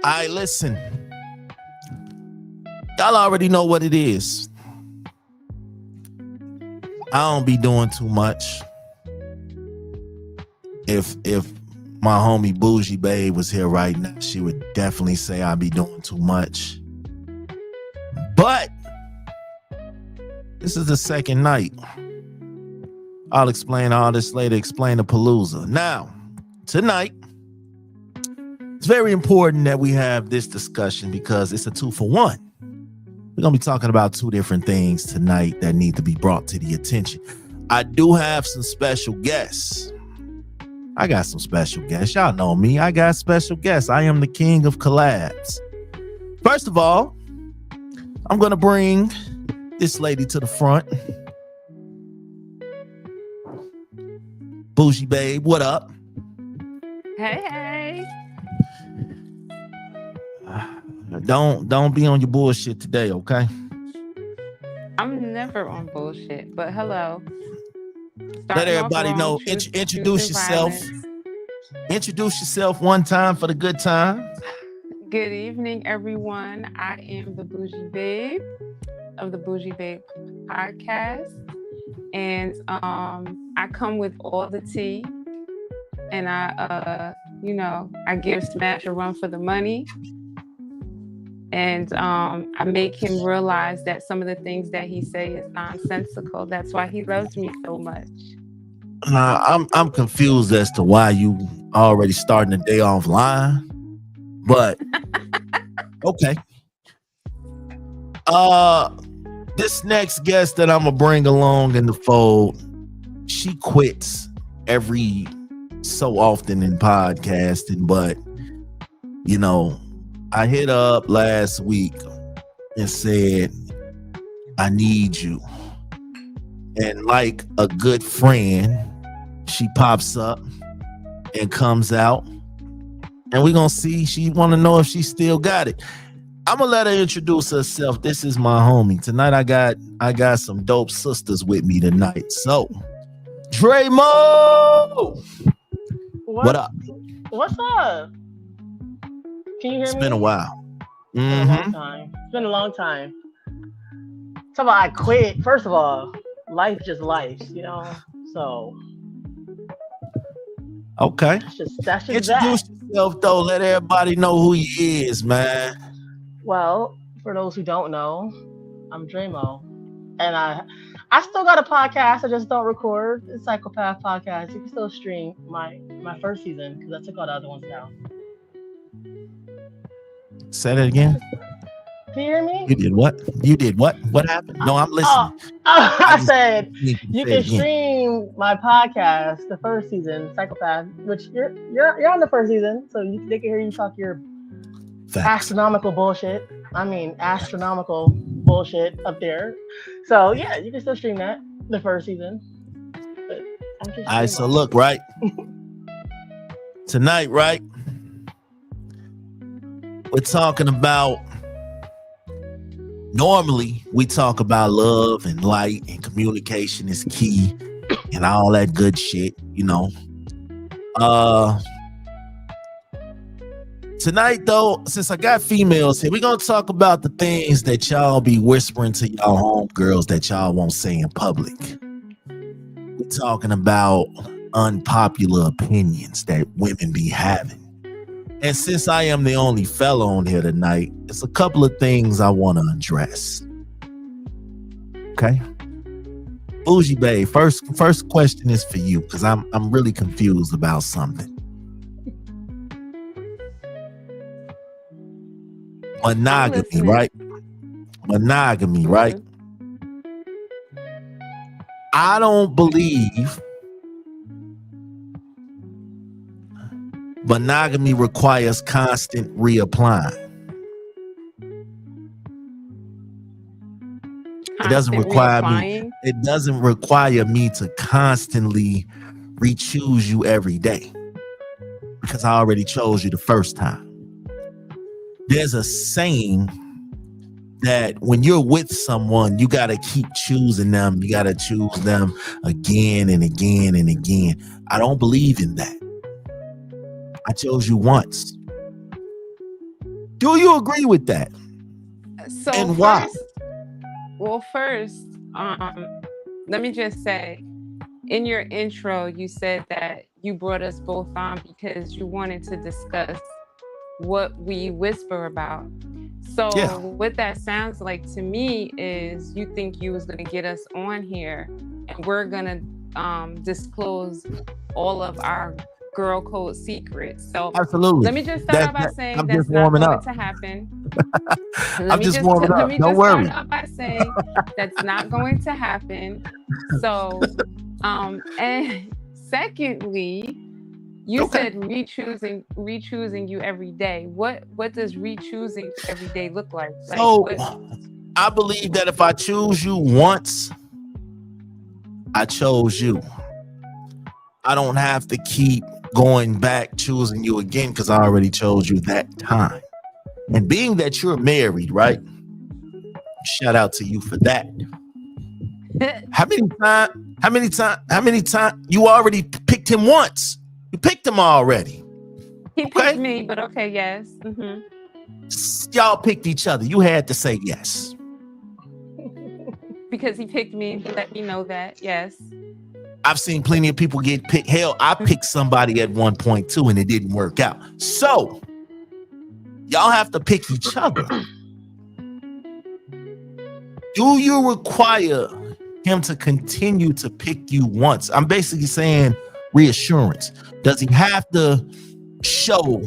All right, listen. Y'all already know what it is. I don't be doing too much. If my homie Bougie Babe was here right now, she would definitely say I be doing too much. But this is the second night. I'll explain all this later. Explain the Palooza. Now, tonight, it's very important that we have this discussion because it's a 2-for-1. We're going to be talking about two different things tonight that need to be brought to the attention. I do have some special guests. I got some special guests. Y'all know me. I got special guests. I am the king of collabs. First of all, I'm going to bring this lady to the front. Bougie Babe, what up? Hey. Don't be on your bullshit today, okay? I'm never on bullshit, but hello. Let everybody know. Introduce yourself. Introduce yourself one time for the good time. Good evening, everyone. I am the Bougie Babe of the Bougie Babe podcast. And I come with all the tea. And I give Smash a run for the money. And I make him realize that some of the things that he say is nonsensical. That's why he loves me so much. Nah, I'm confused as to why you already starting the day off lying. But okay. This next guest that I'm gonna bring along in the fold, she quits every so often in podcasting, but you know, I hit her up last week and said, I need you. And like a good friend, she pops up and comes out. And we're going to see. She want to know if she still got it. I'm going to let her introduce herself. This is my homie. Tonight I got some dope sisters with me tonight. So, Draymo! What up? What's up? Can you hear me? It's been a while. It's been a long time. Talk about I quit. First of all, life just life, you know? So. Okay. That's just introduce yourself, though. Let everybody know who he is, man. Well, for those who don't know, I'm Draymo. And I still got a podcast. I just don't record. It's Psychopath Podcast. You can still stream my first season because I took all the other ones down. Say that again. Can you hear me? You did what? You did what? What happened? No, I'm listening. I said you can stream my podcast, the first season, Psychopath, which you're on the first season, so they can hear you talk your astronomical bullshit. I mean, astronomical bullshit up there. So yeah, you can still stream that, the first season. All right, so look, right? Tonight, right? We're talking about, normally we talk about love and light and communication is key and all that good shit, you know. Tonight though, since I got females here, we're gonna talk about the things that y'all be whispering to y'all homegirls that y'all won't say in public. We're talking about unpopular opinions that women be having. And since I am the only fella on here tonight, it's a couple of things I want to address. Okay? Bougie Babe, first question is for you, because I'm really confused about something. Monogamy, right? Monogamy, right? I don't believe monogamy requires constant reapplying. It doesn't require me to constantly re-choose you every day because I already chose you the first time. There's a saying that when you're with someone, you got to keep choosing them. You got to choose them again and again and again. I don't believe in that. I chose you once. Do you agree with that? So and why? First, let me just say, in your intro, you said that you brought us both on because you wanted to discuss what we whisper about. So what that sounds like to me is you think you was going to get us on here and we're going to disclose all of our girl code secrets. So absolutely. Let me just start out by saying I'm that's not going to happen. I'm just warming up. Don't worry. Start out by saying that's not going to happen. So, and secondly, you said re-choosing you every day. What does re-choosing every day look like? So I believe that if I choose you once, I chose you. I don't have to keep going back choosing you again because I already chose you that time. And being that you're married, right? Shout out to you for that. How many times you already picked him once? You picked him already. He picked me, but okay, yes. Mm-hmm. Y'all picked each other. You had to say yes. Because he picked me, he let me know that, yes. I've seen plenty of people get picked. Hell, I picked somebody at one point too, and it didn't work out. So y'all have to pick each other. Do you require him to continue to pick you once? I'm basically saying reassurance. Does he have to show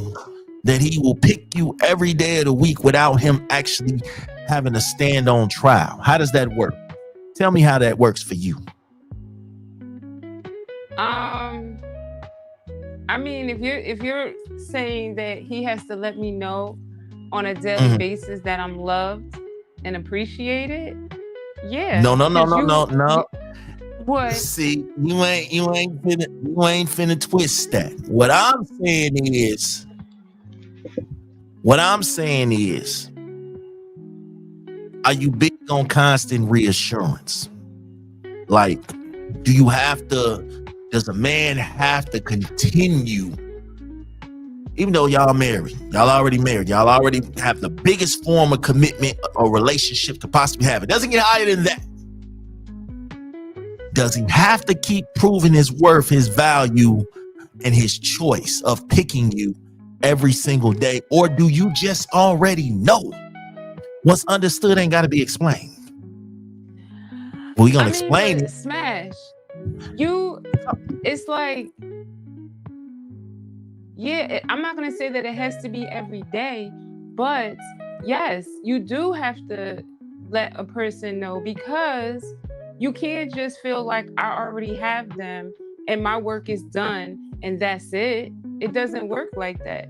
that he will pick you every day of the week without him actually having to stand on trial? How does that work? Tell me how that works for you. I mean, if you're saying that he has to let me know on a daily basis that I'm loved and appreciated, yeah. No. What? See, you ain't finna twist that. What I'm saying is, are you big on constant reassurance? Like, does a man have to continue, even though y'all already married, y'all already have the biggest form of commitment or relationship to possibly have? It doesn't get higher than that. Does he have to keep proving his worth, his value, and his choice of picking you every single day? Or do you just already know? What's understood ain't got to be explained. We're going to explain it. Smash. It's like, yeah, I'm not going to say that it has to be every day, but yes, you do have to let a person know, because you can't just feel like I already have them and my work is done and that's it. It doesn't work like that.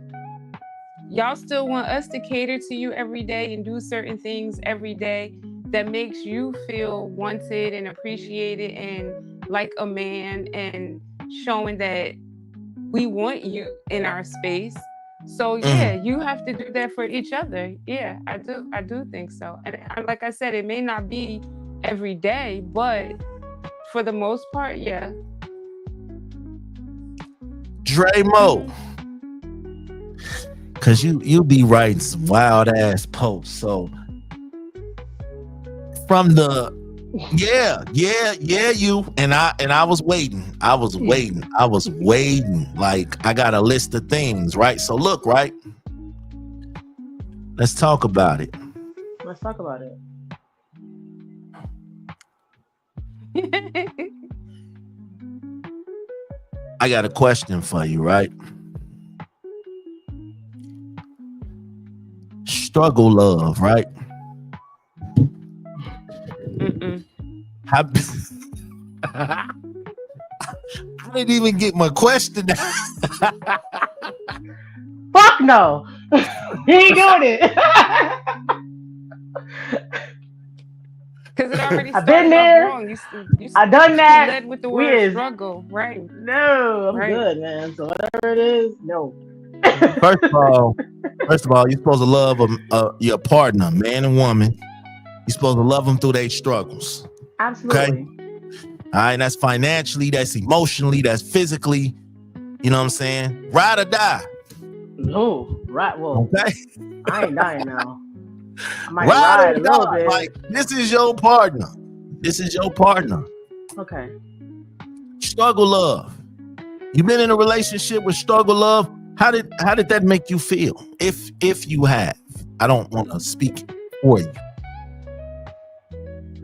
Y'all still want us to cater to you every day and do certain things every day that makes you feel wanted and appreciated and like a man, and showing that we want you in our space. So yeah, you have to do that for each other. Yeah, I do think so. And like I said, it may not be every day, but for the most part, yeah. Dre Mo, cause you be writing some wild ass posts. So from the you and I was waiting. Like, I got a list of things, right? So look, right? Let's talk about it. I got a question for you, right? Struggle love, right? I didn't even get my question. Fuck no. He ain't doing it. Because it already I've been there. Wrong. I've done that. You led with the word struggle, right? No, I'm good, man. So whatever it is, no. First of all, you're supposed to love your partner, man and woman. You're supposed to love them through their struggles. Absolutely. Okay? All right, that's financially, that's emotionally, that's physically. You know what I'm saying? Ride or die. No, right. Well, Okay? I ain't dying now. I might Ride ride or a little die. bit. Like, this is your partner. This is your partner. Okay. Struggle love. You've been in a relationship with struggle love. How did that make you feel? If you have. I don't want to speak for you.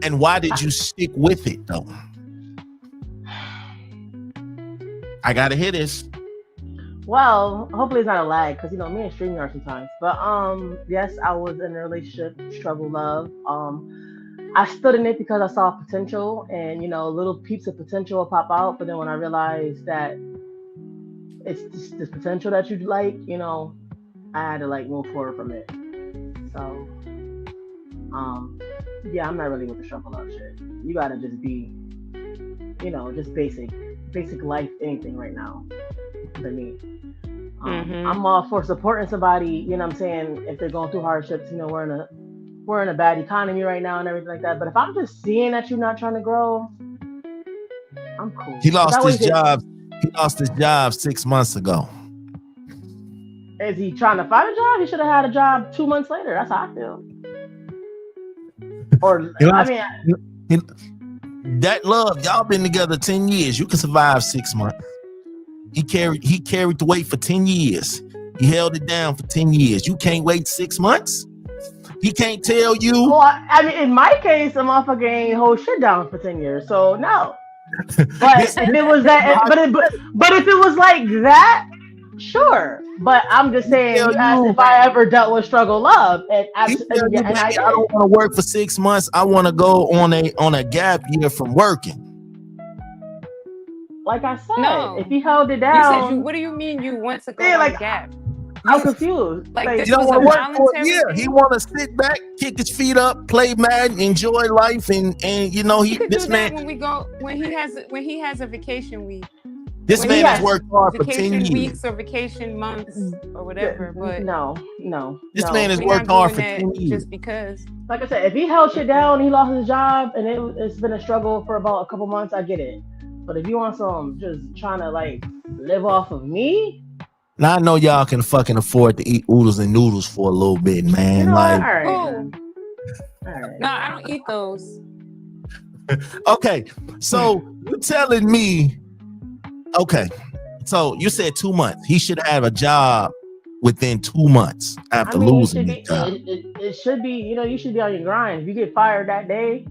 And why did you stick with it though? I gotta hear this. Well, hopefully it's not a lag because me and Stream are sometimes. But yes, I was in a relationship, struggle love. I stood in it because I saw potential, and little peeps of potential will pop out. But then when I realized that it's just this potential that you like, I had to move forward from it. So, yeah, I'm not really with the struggle love shit. You gotta just be, just basic life, anything right now for me. I'm all for supporting somebody, you know what I'm saying, if they're going through hardships. We're in a bad economy right now and everything like that. But if I'm just seeing that you're not trying to grow, I'm cool. He lost his job. He lost his job 6 months ago. Is he trying to find a job? He should have had a job 2 months later. That's how I feel. Or that love, y'all been together 10 years. You can survive 6 months. He carried the weight for 10 years. He held it down for 10 years. You can't wait 6 months? He can't tell you. Well, I mean, in my case, a motherfucker ain't hold shit down for 10 years, so no. But if it was that, but if it was like that, sure. But I'm just saying, you asked if I ever dealt with struggle love, and I don't want to work for 6 months. I want to go on a gap year from working. Like I said, if he held it down, you said what do you mean you want to go on a gap? I'm confused. This you don't was want to work for a year. thing? He want to sit back, kick his feet up, play Madden, enjoy life, and he could do that when he has a vacation week. This man has worked hard for 10 years. Vacation weeks or vacation months or whatever. But no. This man has worked hard for 10 years. Just because. Like I said, if he held shit down, he lost his job, and it's been a struggle for about a couple months, I get it. But if you want some just trying to live off of me. Now I know y'all can fucking afford to eat oodles and noodles for a little bit, man. All right. All right. No, I don't eat those. Okay, so you telling me? Okay, so you said 2 months. He should have a job within 2 months after losing his job. It should be. You should be on your grind. If you get fired that day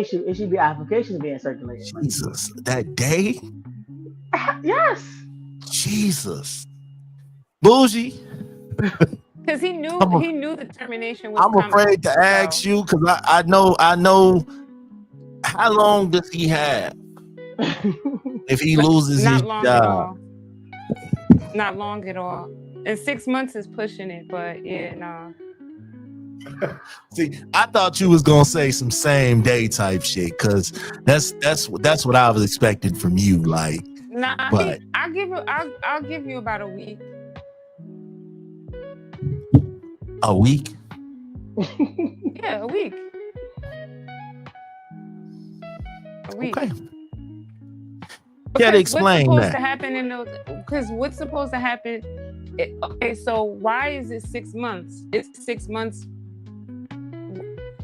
should be applications being circulated. Jesus, that day? Yes. Jesus, bougie. Because he knew the termination was I'm afraid to ask you because I know. How long does he have if he loses his job? Not long at all. And 6 months is pushing it, but yeah, no. See, I thought you was gonna say some same day type shit because that's what I was expecting from you. Nah, but I'll give you about a week. A week? Yeah, a week. Okay. Can't explain what's supposed that. To happen because what's supposed to happen? Okay, so why is it 6 months? It's 6 months.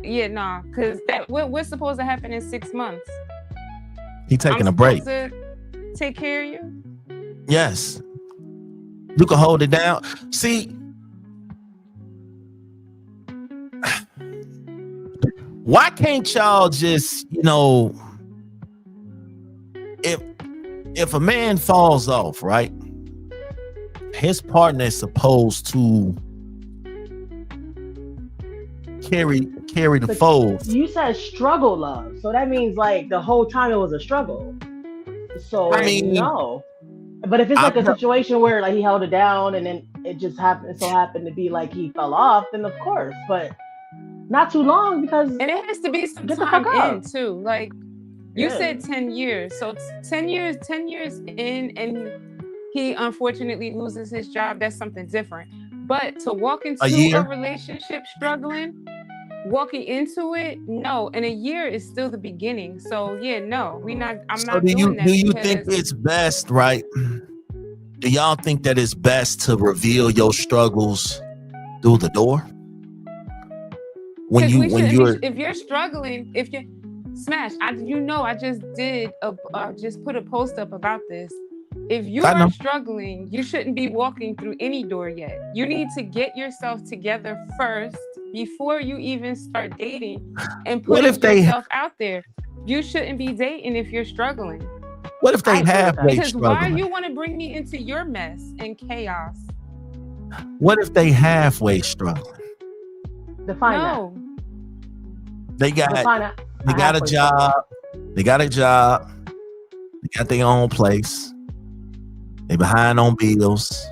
Yeah, nah, because what's supposed to happen in 6 months? He taking a break. Take care of you? Yes. You can hold it down. See, why can't y'all just, if a man falls off, right? His partner is supposed to carry the fold. You said struggle love, so that means the whole time it was a struggle. So no. But if it's a situation where he held it down and then it just happened to be he fell off, then of course. But not too long because and it has to be some time in too. You said 10 years, so 10 years in, and he unfortunately loses his job. That's something different. But to walk into a relationship struggling, walking into it, no. And a year is still the beginning. So yeah, no, I'm So not do doing that. do you think it's best, right? Do y'all think that it's best to reveal your struggles through the door? When if you're struggling, if you smash, I just did just put a post up about this. If you are struggling, you shouldn't be walking through any door yet. You need to get yourself together first before you even start dating and putting yourself out there. You shouldn't be dating if you're struggling. What if they halfway because struggling? Why you want to bring me into your mess and chaos? What if they halfway struggling? Define that. They got a job. They got a job. They got their own place. They behind on bills.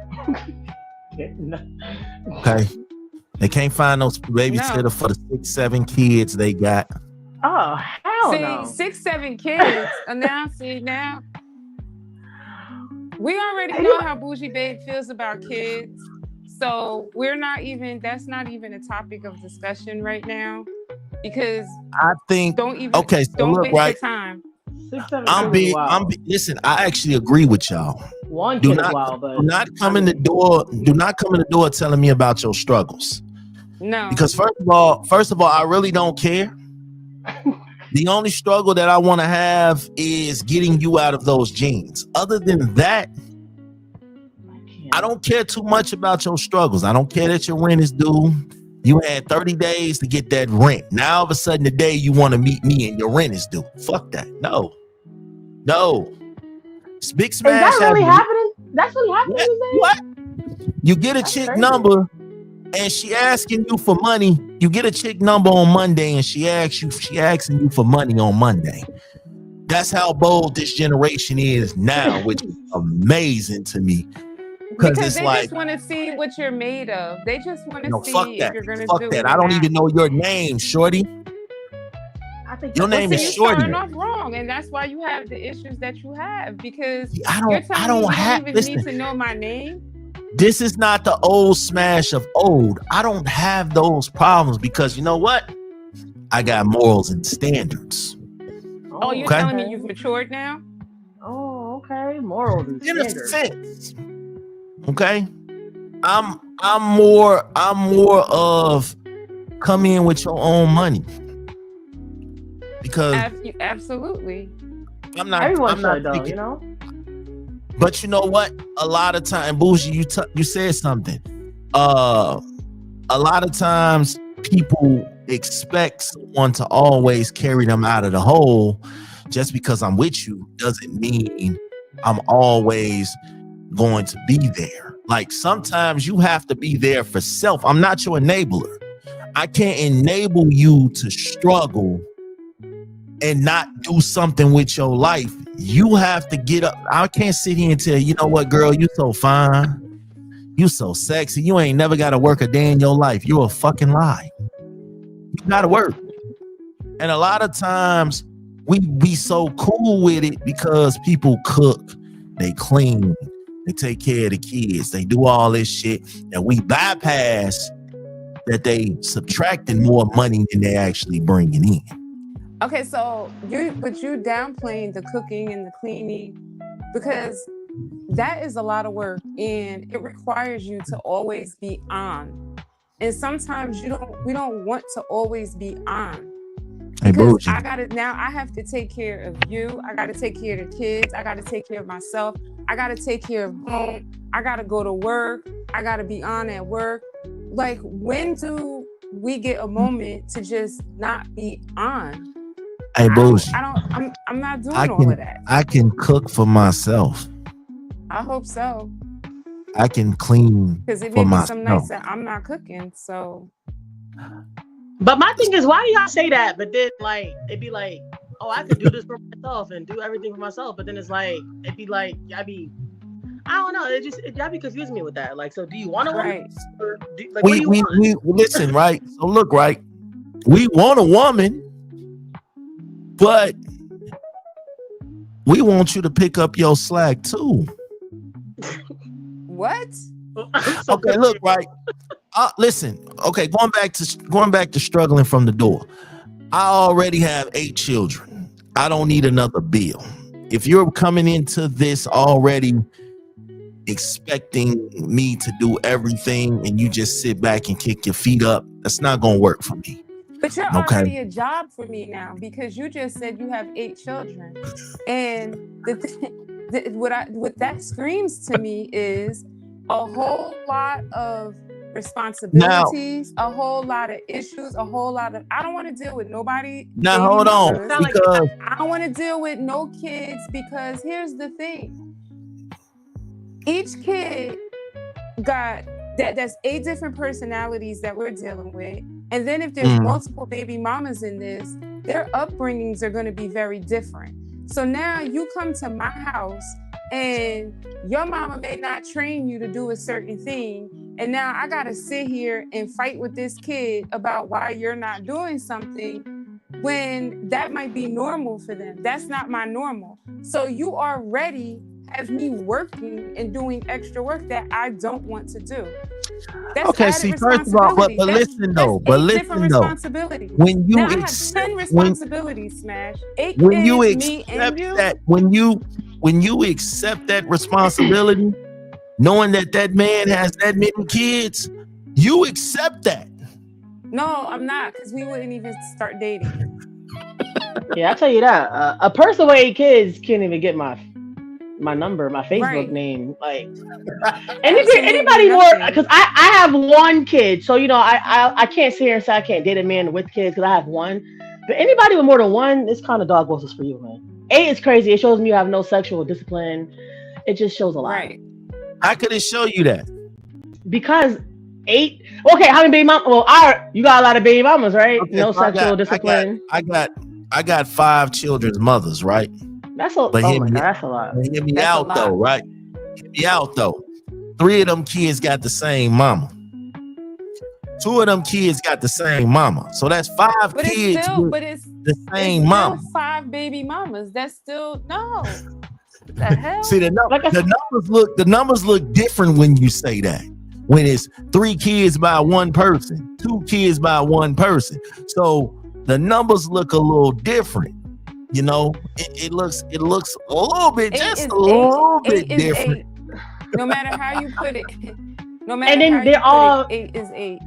Okay. They can't find no babysitter for the 6-7 kids they got. Oh, hell no. 6-7 kids. Now. We already know how Bougie Babe feels about kids. So that's not even a topic of discussion right now. Because I think don't waste your time. 6-7 listen, I actually agree with y'all. One kid is wild, but do not come in the door telling me about your struggles. No. Because first of all, I really don't care. The only struggle that I want to have is getting you out of those jeans. Other than that, I don't care too much about your struggles. I don't care that your rent is due. You had 30 days to get that rent. Now all of a sudden today you want to meet me and your rent is due. Fuck that. No. Big Smash. Is that really happening? That's really happening. What? You get a chick number and she asking you for money. You get a chick number on Monday and she asking you for money on Monday. That's how bold this generation is now, which is amazing to me. Because they just want to see what you're made of. They just want to see if you're going to do it. Fuck that. I don't even know your name, shorty. I think your name is Shorty. You're starting off wrong, and that's why you have the issues that you have. Because I don't need to know my name. This is not the old Smash of old. I don't have those problems because you know what? I got morals and standards. Oh, you're telling me you've matured now? Oh, okay. Morals and standards. In a sense. Okay, I'm more of come in with your own money because absolutely I'm not. Everyone should though, you know. But you know what? A lot of time, Bougie, you said something. A lot of times people expect someone to always carry them out of the hole. Just because I'm with you doesn't mean I'm always going to be there. Like sometimes you have to be there for self. I'm not your enabler. I can't enable you to struggle and not do something with your life. You have to get up. I can't sit here and tell you know what, girl, you so fine, you so sexy, you ain't never got to work a day in your life. You're a fucking lie. You gotta work. And a lot of times we be so cool with it because people cook, they clean, they take care of the kids, they do all this shit, and we bypass that they subtracting more money than they actually bringing in. Okay, so you downplaying the cooking and the cleaning because that is a lot of work and it requires you to always be on. And sometimes we don't want to always be on. Because I have to take care of you. I got to take care of the kids. I got to take care of myself. I got to take care of home. I got to go to work. I got to be on at work. Like, when do we get a moment to just not be on? Hey, Bougie. I'm not doing all of that. I can cook for myself. I hope so. I can clean because it may be some nights that I'm not cooking. So. But my thing is, why do y'all say that? But then, like, it'd be like, oh, I could do this for myself and do everything for myself. But then it's like, it'd be like, I don't know. Y'all be confusing me with that. Like, so do you want to right? We listen, right? So look, right? We want a woman, but we want you to pick up your slack too. What? Okay, look, right? listen. Okay, going back to struggling from the door. I already have 8 children. I don't need another bill. If you're coming into this already expecting me to do everything and you just sit back and kick your feet up, that's not gonna work for me. But you're already a job for me now because you just said you have 8 children, and what that screams to me is a whole lot of responsibilities, a whole lot of issues, a whole lot of. I don't want to deal with nobody. Now hold on, because I don't want to deal with no kids because here's the thing: each kid got that's 8 different personalities that we're dealing with. And then if there's multiple baby mamas in this, their upbringings are going to be very different. So now you come to my house and your mama may not train you to do a certain thing. And now I got to sit here and fight with this kid about why you're not doing something when that might be normal for them. That's not my normal. So you already have me working and doing extra work that I don't want to do. That's okay, see, first of all, but listen though, when you I have 10 responsibilities, Smash. 8 when you kids, accept that, when you accept that responsibility, knowing that man has that many kids, you accept that. No, I'm not, because we wouldn't even start dating. Yeah, I'll tell you that. A person with 8 kids can't even get my number, my Facebook name, like anybody more, because I have 1 kid, so I can't sit here and say I can't date a man with kids because I have 1. But anybody with more than 1, this kind of dog whistles for you, man. 8 is crazy. It shows me you have no sexual discipline. It just shows a lot. Right. How could it show you that? Because 8. Okay, how many baby mamas? Well, you got a lot of baby mamas, right? Okay, no sexual discipline. I got 5 children's mothers, right? That's a that's a lot. Hear me out though, right? Hear me out though. 3 of them kids got the same mama. 2 of them kids got the same mama. So that's 5 kids with the same mama. 5 baby mamas. That's still no. The hell? See, the numbers look different when you say that. When it's 3 kids by 1 person, 2 kids by 1 person. So the numbers look a little different. It looks a little bit, just a little bit different. 8. No matter how you put it. No matter. And then how they're all 8 is 8.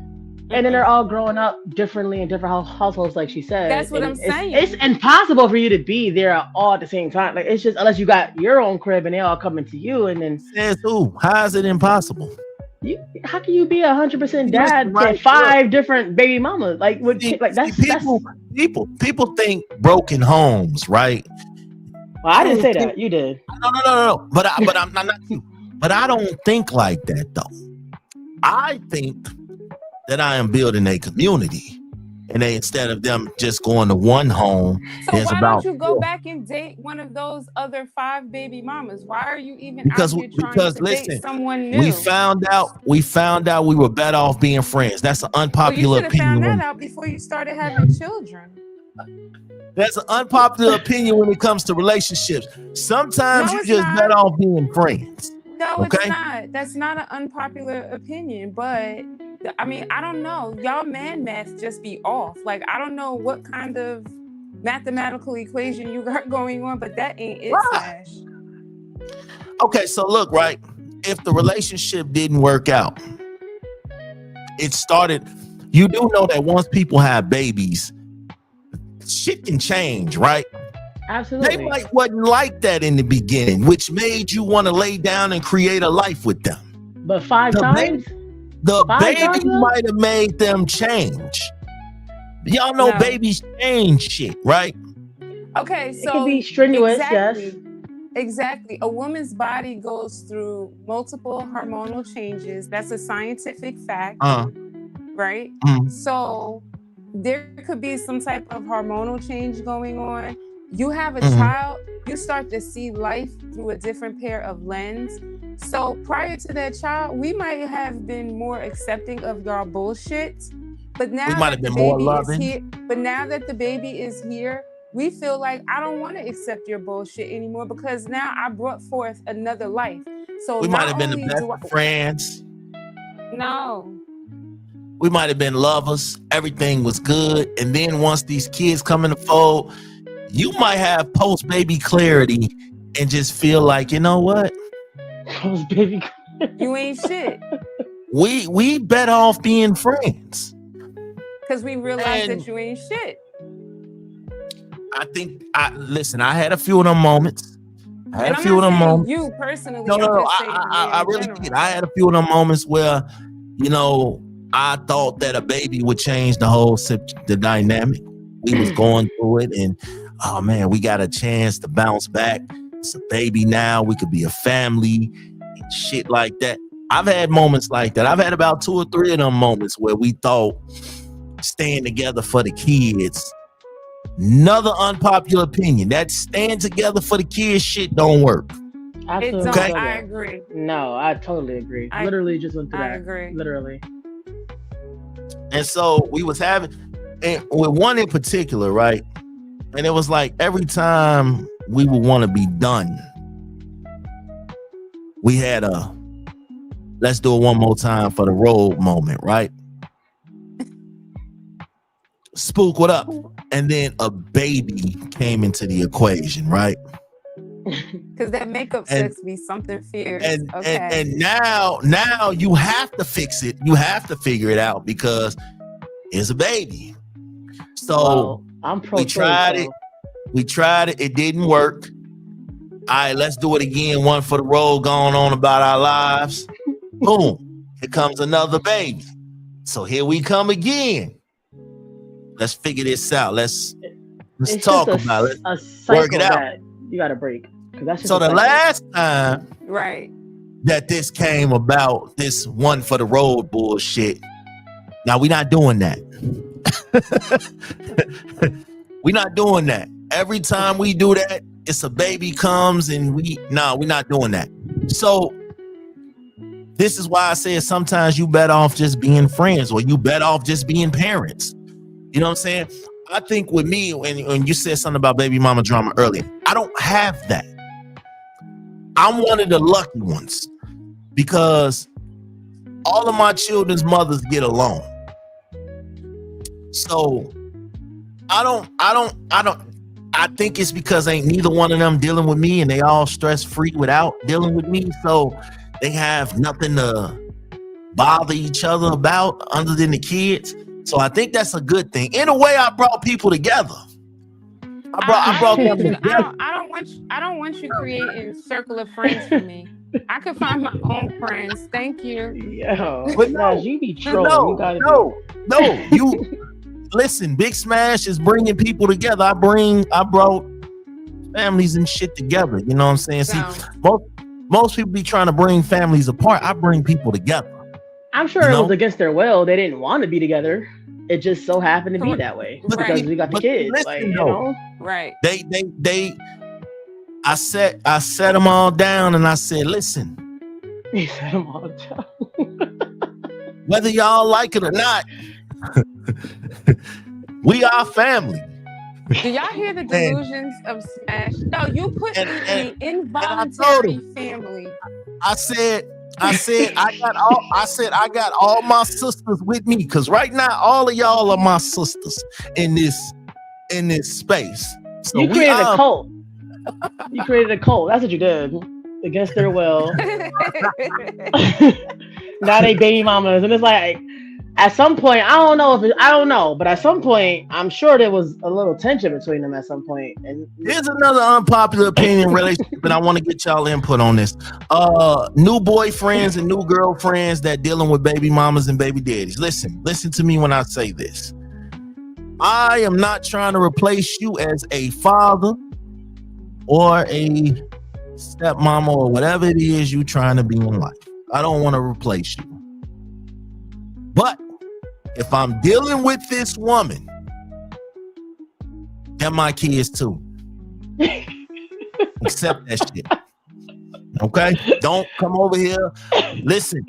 And then they're all growing up differently in different households, like she said. That's what I'm saying. It's impossible for you to be there all at the same time. Like, it's just, unless you got your own crib and they all coming to you, and then says who? How is it impossible? How can you be 100% dad to 5 different baby mamas? Like, people think broken homes, right? Well, I didn't say that. You did. No. But I'm not. But I don't think like that though. I think that I am building a community, and instead of them just going to one home, so why don't you go back and date one of those other 5 baby mamas? Why are you even because date someone new? We found out we were better off being friends. That's an unpopular opinion. You should have found that out before you started having children. That's an unpopular opinion when it comes to relationships. Sometimes you just better off being friends. No, okay? It's not. That's not an unpopular opinion, but I mean, I don't know. Y'all math just be off. Like, I don't know what kind of mathematical equation you got going on, but that ain't it, Smash. Okay, so look, right? If the relationship didn't work out, it started. You do know that once people have babies, shit can change, right? Absolutely. They might wasn't like that in the beginning, which made you want to lay down and create a life with them. But 5 times? The baby might have made them change. Y'all know babies change shit, right? Okay, so it can be strenuous, yes. Exactly. A woman's body goes through multiple hormonal changes. That's a scientific fact, right? So there could be some type of hormonal change going on. You have a child, you start to see life through a different pair of lens. So prior to that child, we might have been more accepting of y'all bullshit. But now that the baby is here, now that the baby is here, we feel like I don't want to accept your bullshit anymore because now I brought forth another life. So we might have been the best friends. No. We might have been lovers. Everything was good. And then once these kids come in the fold, you might have post-baby clarity and just feel like, you know what? Post-baby. You ain't shit. We better off being friends. Because we realize that you ain't shit. I think, I had a few of them moments. I'm not saying you personally. No, I really did. I had a few of them moments where, I thought that a baby would change the dynamic. We was going through it, and oh man, we got a chance to bounce back. It's a baby now. We could be a family and shit like that. I've had moments like that. I've had about 2 or 3 of them moments where we thought staying together for the kids. Another unpopular opinion, that staying together for the kids shit don't work. Absolutely. Okay. I agree. No, I totally agree. Literally just went through that. I agree. Literally. And so we was having, and with one in particular, right? And it was like every time we would want to be done, we had a let's do it one more time for the road moment, right? Spook, what up? And then a baby came into the equation, right? Because that makeup sex be something fierce. And now you have to fix it. You have to figure it out because it's a baby. So we tried it. We tried it. It didn't work. All right, let's do it again. One for the road, going on about our lives. Boom. Here comes another baby. So here we come again. Let's figure this out. Let's talk about it. Let's work it out. You got to break. So the last time right that this came about, this one for the road bullshit. Now we're not doing that. We're not doing that. Every time we do that, it's a baby comes and we're not doing that. So this is why I said sometimes you better off just being friends or you better off just being parents. You know what I'm saying? I think with me, when you said something about baby mama drama earlier, I don't have that. I'm one of the lucky ones because all of my children's mothers get along. So I think it's because ain't neither one of them dealing with me and they all stress free without dealing with me. So they have nothing to bother each other about other than the kids. So I think that's a good thing. In a way, I brought people together. I brought them together. I don't want you creating circle of friends for me. I can find my own friends. Thank you. Yo, but no, you be trolling. No. You listen. Big Smash is bringing people together. I brought families and shit together. You know what I'm saying? See, most people be trying to bring families apart. I bring people together. I'm sure it was against their will. They didn't want to be together. It just so happened to be that way because we got the kids. Listen, right? I set them all down and I said, listen. You set them all down. Whether y'all like it or not, we are family. Do y'all hear the delusions of Smash? No, you put me in the involuntary family. I said I got all my sisters with me because right now all of y'all are my sisters in this space. So you created a cult. You created a cult. That's what you did against their will. Now they baby mamas, and it's like at some point I don't know, but at some point I'm sure there was a little tension between them at some point. And here's another unpopular opinion relationship, and I want to get y'all input on this. New boyfriends and new girlfriends that dealing with baby mamas and baby daddies. Listen to me when I say this. I am not trying to replace you as a father or a stepmama or whatever it is you trying to be in life. I don't want to replace you. But if I'm dealing with this woman, they're my kids too. Accept that shit. Okay? Don't come over here. Listen,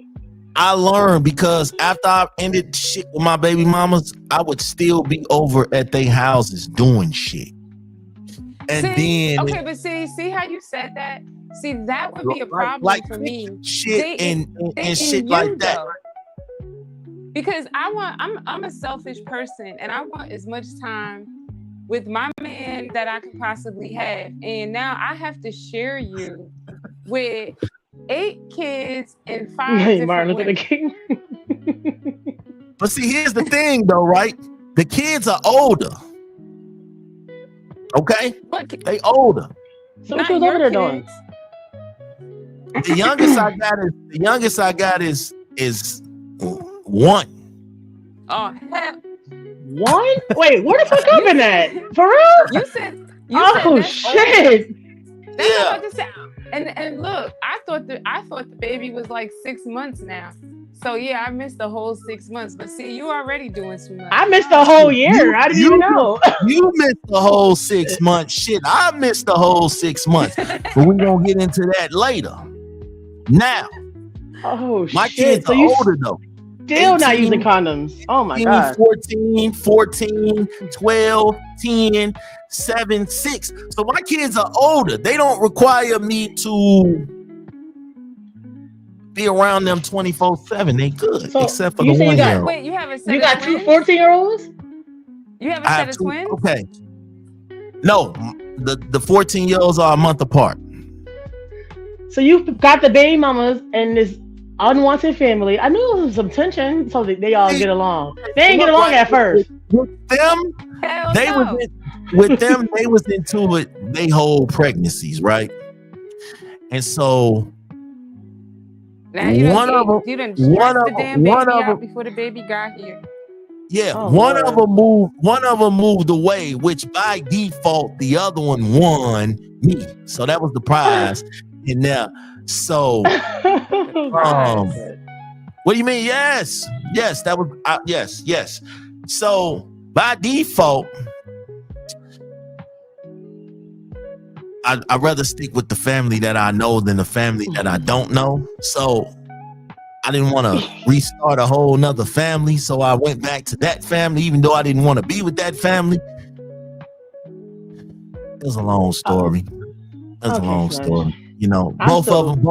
I learned because after I ended shit with my baby mamas, I would still be over at their houses doing shit. And but see how you said that? See, that would be a problem for me. Shit and shit like that. because I'm a selfish person, and I want as much time with my man that I could possibly have. And now I have to share you with 8 kids and 5 different Martin Luther women. King. But see, here's the thing, though, right? The kids are older. Okay, they older. So what you was over there doing? The youngest I got is 1. Oh hell! 1? Wait, where the fuck up in that? For real? You said oh shit! That's what I'm about to say. And look, I thought the baby was like 6 months now. So yeah, I missed the whole 6 months. But see, you already doing too much. I missed the whole year. I didn't even know. You missed the whole 6 months. Shit, I missed the whole 6 months. But we're gonna get into that later. Now, my kids are older though. Still 18, not using condoms. Oh my god. 14, 12, 10, 7, 6. So my kids are older. They don't require me to be around them 24/7. They good, so except for the 1 year. Wait, you have a set You of got twins? 2 14-year-olds? You have a set of twins? Okay. No, the 14-year-olds are a month apart. So you've got the baby mamas and this unwanted family. I knew there was some tension so that they all get along. They didn't get along at first. With them, they was into it. They whole pregnancies, right? And so one of them before the baby got here. Yeah, one of them moved away, which by default the other one won me. So that was the prize. And now, so what do you mean? Yes, that was yes. So by default, I'd rather stick with the family that I know than the family that I don't know. So I didn't want to restart a whole nother family. So I went back to that family, even though I didn't want to be with that family. It was a long story. You know, both of them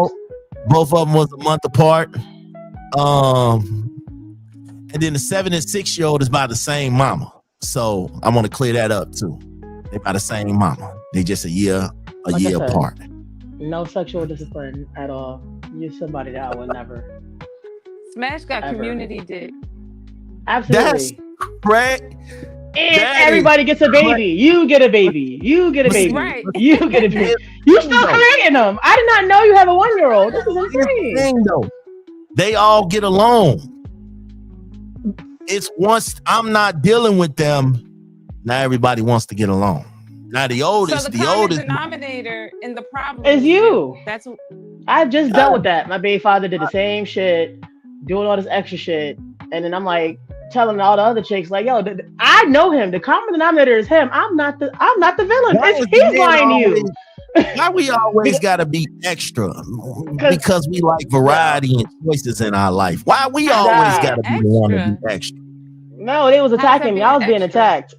was a month apart. And then the 7 and 6-year-old is by the same mama. So I want to clear that up too. They by the same mama. They just a year apart. No sexual discipline at all. You're somebody that I would never. Smash got community dick. Absolutely. That's correct. And everybody gets a baby. You get a baby. You get a baby. Right. You get a baby. You still creating them. I did not know you have a 1-year-old. This is insane. Thing, though, they all get along. It's once I'm not dealing with them, now everybody wants to get along. Now the oldest, so the oldest denominator in the problem is you. That's what I just dealt with that. My baby father did the same shit, doing all this extra shit, and then I'm like telling all the other chicks like, "Yo, I know him. The common denominator is him. I'm not the villain. He's lying to you." Why we always gotta be extra? Because we like variety and choices in our life. Why we always gotta be the one to be extra? No, they was attacking me. I was being attacked.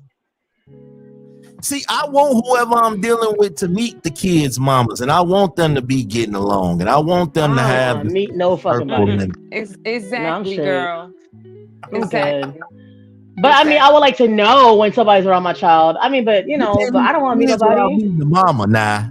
See, I want whoever I'm dealing with to meet the kids' mamas, and I want them to be getting along, and I want them to have meet no fucking body. Exactly, girl. Exactly. But I mean, I would like to know when somebody's around my child. I mean, but you know, but I don't want to meet nobody. The mama, nah.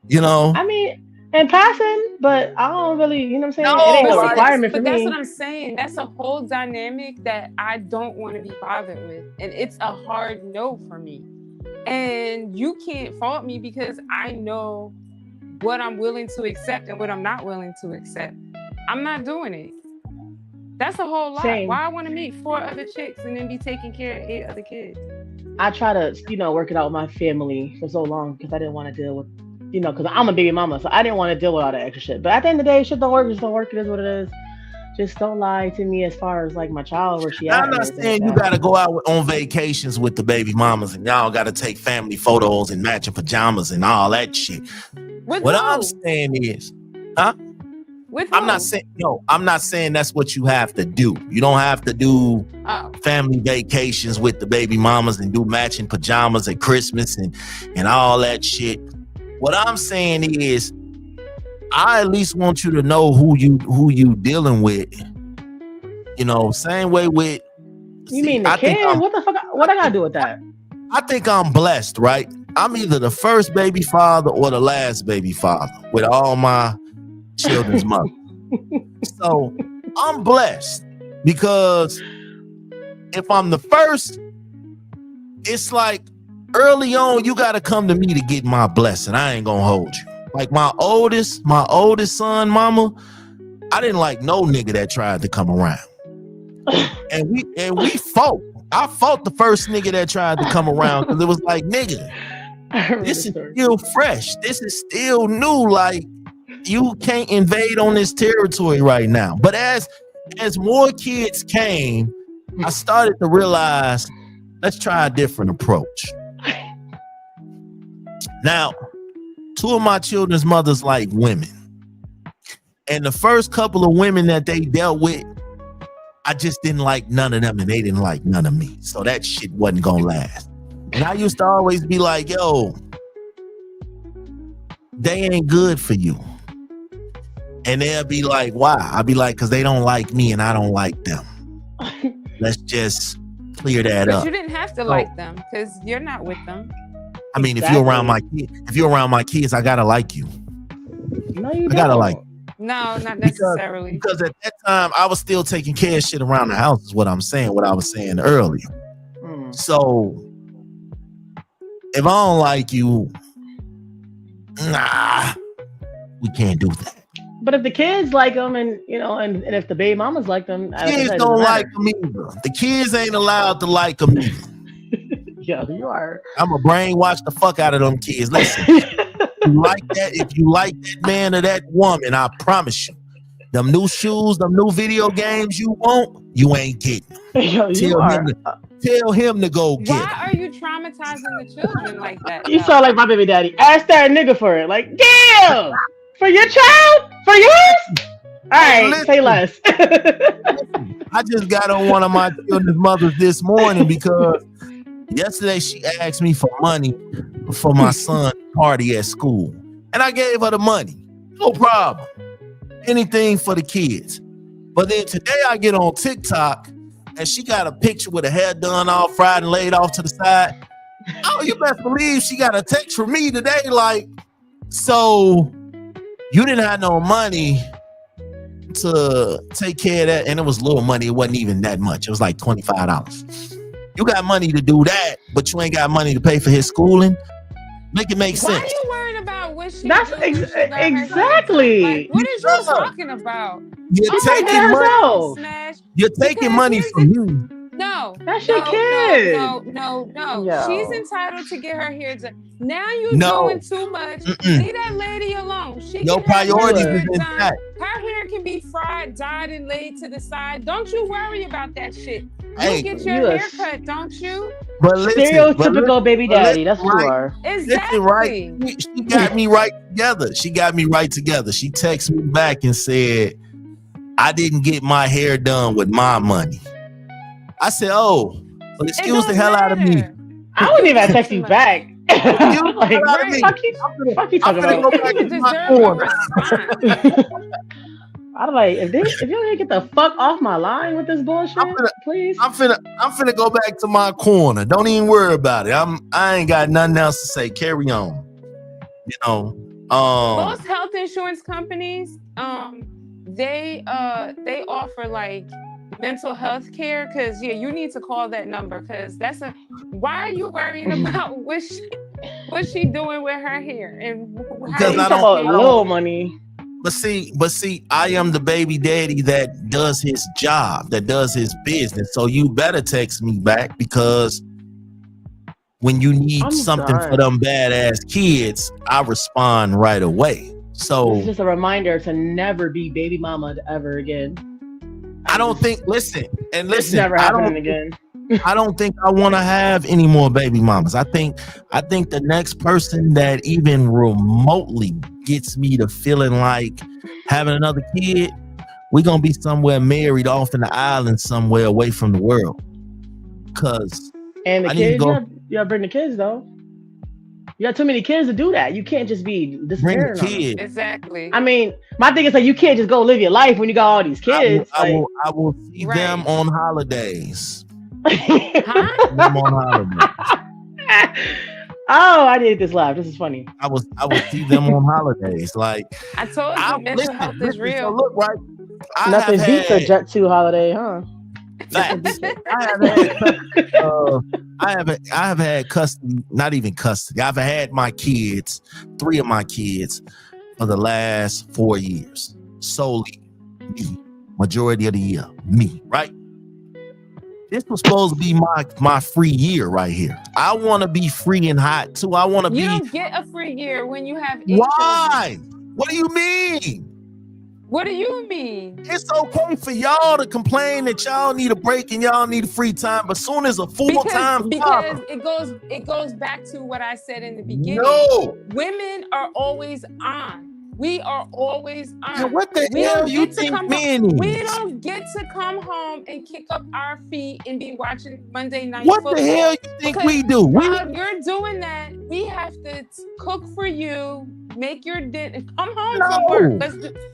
You know. I mean, in passing, but I don't really, you know what I'm saying? It ain't no requirement for me. But that's what I'm saying. That's a whole dynamic that I don't want to be bothered with, and it's a hard no for me. And you can't fault me because I know what I'm willing to accept and what I'm not willing to accept. I'm not doing it. That's a whole lot. Same. Why I want to meet 4 other chicks and then be taking care of 8 other kids? I try to, work it out with my family for so long because I didn't want to deal with, because I'm a baby mama, so I didn't want to deal with all that extra shit. But at the end of the day, shit don't work. Just don't work. It is what it is. Just don't lie to me as far as like my child, where she at. I'm not saying you got to go out on vacations with the baby mamas and y'all got to take family photos and matching pajamas and all that shit. What I'm saying is, I'm not saying that's what you have to do. You don't have to do family vacations with the baby mamas and do matching pajamas at Christmas and all that shit. What I'm saying is, I at least want you to know who you dealing with You know, same way with. You mean the kid? What the fuck? What I gotta do with that? I think I'm blessed, right? I'm either the first baby father or the last baby father with all my children's mother. So I'm blessed because if I'm the first, it's like early on, you got to come to me to get my blessing. I ain't gonna hold you. Like my oldest son, mama, I didn't like no nigga that tried to come around. And we fought. I fought the first nigga that tried to come around because it was like, nigga, this is still fresh. This is still new. Like, you can't invade on this territory right now. But as more kids came, I started to realize, let's try a different approach. Now, two of my children's mothers like women. And the first couple of women that they dealt with, I just didn't like none of them and they didn't like none of me. So that shit wasn't gonna last. And I used to always be like, yo, they ain't good for you. And they'll be like, why? I'll be like, because they don't like me and I don't like them. Let's just clear that up. But you didn't have to like them because you're not with them. I mean, if you're around my kids, I gotta like you. No, you don't. I gotta like you. No, not necessarily. Because at that time, I was still taking care of shit around the house, is what I'm saying, what I was saying earlier. So, if I don't like you, nah, we can't do that. But if the kids like them and, you know, and if the baby mamas like them, kids don't like them either. The kids ain't allowed to like them either. Yeah, you are. I'm going to brainwash the fuck out of them kids. Listen. If you like that man or that woman, I promise you, them new shoes, them new video games you want, you ain't getting them. Yo, tell him to go get them. Why are you traumatizing the children like that? You sound like my baby daddy. Ask that nigga for it. Like, damn! For your child? For yours? All right, say less. I just got on one of my children's mothers this morning because yesterday she asked me for money for my son's party at school. And I gave her the money. No problem. Anything for the kids. But then today I get on TikTok and she got a picture with her hair done all fried and laid off to the side. Oh, you best believe she got a text from me today like, so you didn't have no money to take care of that. And it was little money. It wasn't even that much. It was like $25. You got money to do that, but you ain't got money to pay for his schooling. Make it make sense. Why are you worried about what she That's exactly. Like, what is you talking about? You're taking money. You're taking money from you. No, that's your kid. No. Yo. She's entitled to get her hair done. Now you're doing too much. Leave that lady alone. Your priorities is intact. Her hair can be fried, dyed, and laid to the side. Don't you worry about that shit. Hey, you get your hair cut, don't you? But listen, stereotypical baby daddy. That's what you are. Exactly. Right. She got me right together. She texted me back and said, I didn't get my hair done with my money. I said, oh, well, excuse the hell out of me. I wouldn't even text you back. Like, fuck you talking about? Go back to my corner. I'm like, if you don't get the fuck off my line with this bullshit, please. I'm finna go back to my corner. Don't even worry about it. I ain't got nothing else to say. Carry on. You know. Most health insurance companies, they offer like mental health care, because you need to call that number, because why are you worrying about what she doing with her hair? And because I don't want little money. But see, I am the baby daddy that does his job, that does his business. So you better text me back, because when you need something for them badass kids, I respond right away. So it's just a reminder to never be baby mama ever again. I don't think. Listen. It's never happening again. I don't think I want to have any more baby mamas. I think the next person that even remotely gets me to feeling like having another kid, we're gonna be somewhere married off in the island somewhere away from the world. And the kids, you gotta bring the kids though. You got too many kids to do that. You can't just be Bring the disappearing on them. kid. Exactly. I mean, my thing is like you can't just go live your life when you got all these kids. I will see them on holidays. Huh? Them on holidays. Oh, I did this live. This is funny. I will see them on holidays. Like I told you, mental health is real. So look, right. Nothing beats a Jet 2 holiday, huh? Facts. I have had custody, not even custody. I've had my kids, 3 of my kids, for the last 4 years. Solely me. Majority of the year. Me, right? This was supposed to be my free year right here. I want to be free and hot too. I want to be. You don't get a free year when you have 8 Why? children. What do you mean? What do you mean? It's okay for y'all to complain that y'all need a break and y'all need free time, but soon as a full-time because it goes back to what I said in the beginning. No, women are always on. We are always on. Yeah, what the hell do you think men is? We don't get to come home and kick up our feet and be watching Monday Night Football. What the hell you think we do? While you're doing that, we have to cook for you, make your dinner, come home from work.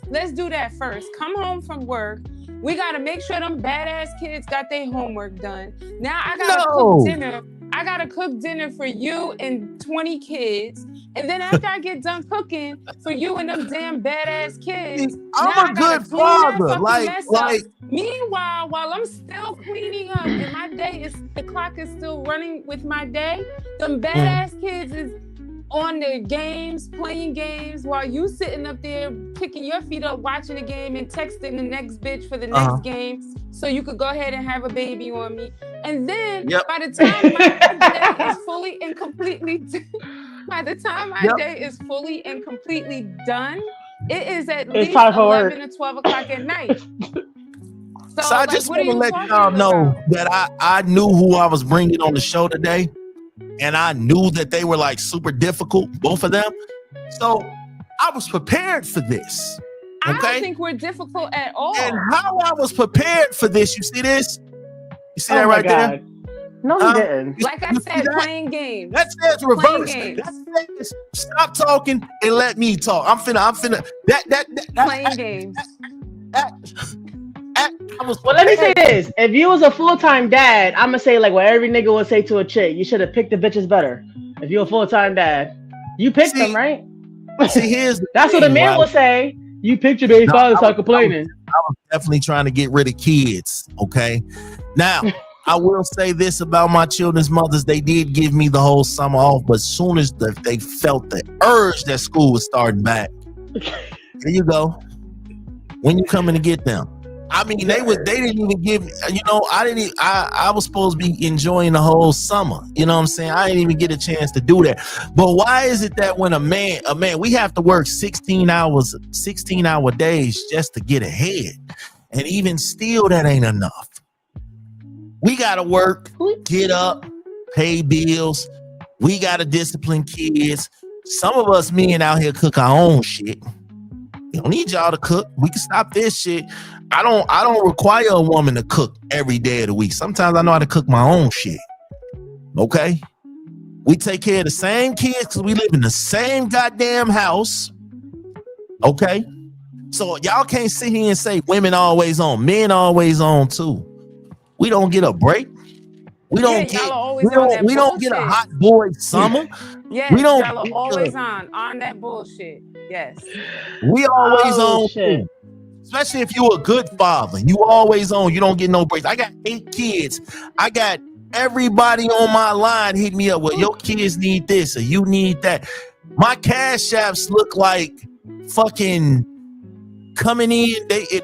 Let's do that first. Come home from work. We got to make sure them badass kids got their homework done. Now I got to cook dinner. I got to cook dinner for you and 20 kids. And then after I get done cooking for you and them damn badass kids, I'm a good father. Meanwhile, while I'm still cleaning up and the clock is still running with my day, them badass kids is on their games, playing games, while you sitting up there kicking your feet up, watching the game and texting the next bitch for the next game, so you could go ahead and have a baby on me. And then by the time my day is fully and completely done, it is at least 11 or 12 o'clock at night. So I just want to let y'all know that I knew who I was bringing on the show today. And I knew that they were like super difficult, both of them. So I was prepared for this. Okay? I don't think we're difficult at all. And how I was prepared for this, you see this? You see that right there? No, you didn't. Like I said, playing games. That says reverse. That says stop talking and let me talk. I'm finna. Playing games. Well, let me say this. If you was a full-time dad, I'm gonna say like what every nigga would say to a chick. You should have picked the bitches better. If you're a full-time dad, you picked them, right? See, that's what a man would say. You picked your baby father, start complaining. I was definitely trying to get rid of kids. Okay, now I will say this about my children's mothers: they did give me the whole summer off, but as soon as they felt the urge that school was starting back, there you go. When you coming to get them? I mean, they didn't even give me, I was supposed to be enjoying the whole summer. You know what I'm saying? I didn't even get a chance to do that. But why is it that when a man, we have to work 16-hour days just to get ahead? And even still, that ain't enough. We got to work, get up, pay bills. We got to discipline kids. Some of us men out here cook our own shit. We don't need y'all to cook. We can stop this shit. I don't require a woman to cook every day of the week. Sometimes I know how to cook my own shit. Okay? We take care of the same kids because we live in the same goddamn house. Okay? So y'all can't sit here and say women always on. Men always on too. We don't get a break. We don't get a hot boy summer. Yes, y'all are always on that bullshit. Yes. We always on shit. Especially if you're a good father. You always on. You don't get no breaks. I got 8 kids. I got everybody on my line hit me up. Well, your kids need this or you need that. My cash apps look like fucking coming in.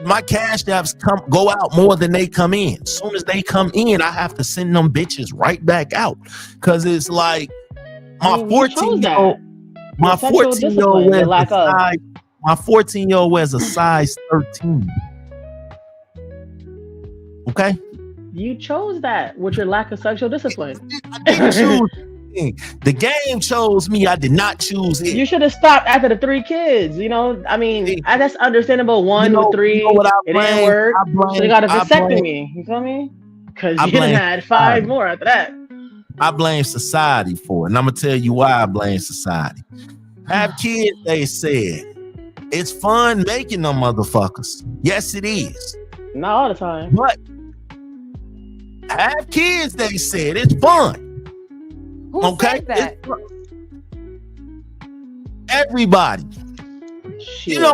My cash apps go out more than they come in. As soon as they come in, I have to send them bitches right back out. Cause it's like my 14-year-old my 14-year-old wears a size 13. Okay? You chose that with your lack of sexual discipline. I didn't choose anything. The game chose me. I did not choose it. You should have stopped after the 3 kids. I mean, that's understandable. 1 with 3, it didn't work. So they got a vasectomy. You feel me? Because you had 5 more after that. I blame society for it. And I'm gonna tell you why I blame society. Have kids, they said. It's fun making them motherfuckers. Yes, it is. Not all the time. But have kids, they said. It's fun. Who said that? Everybody. Shit. You know,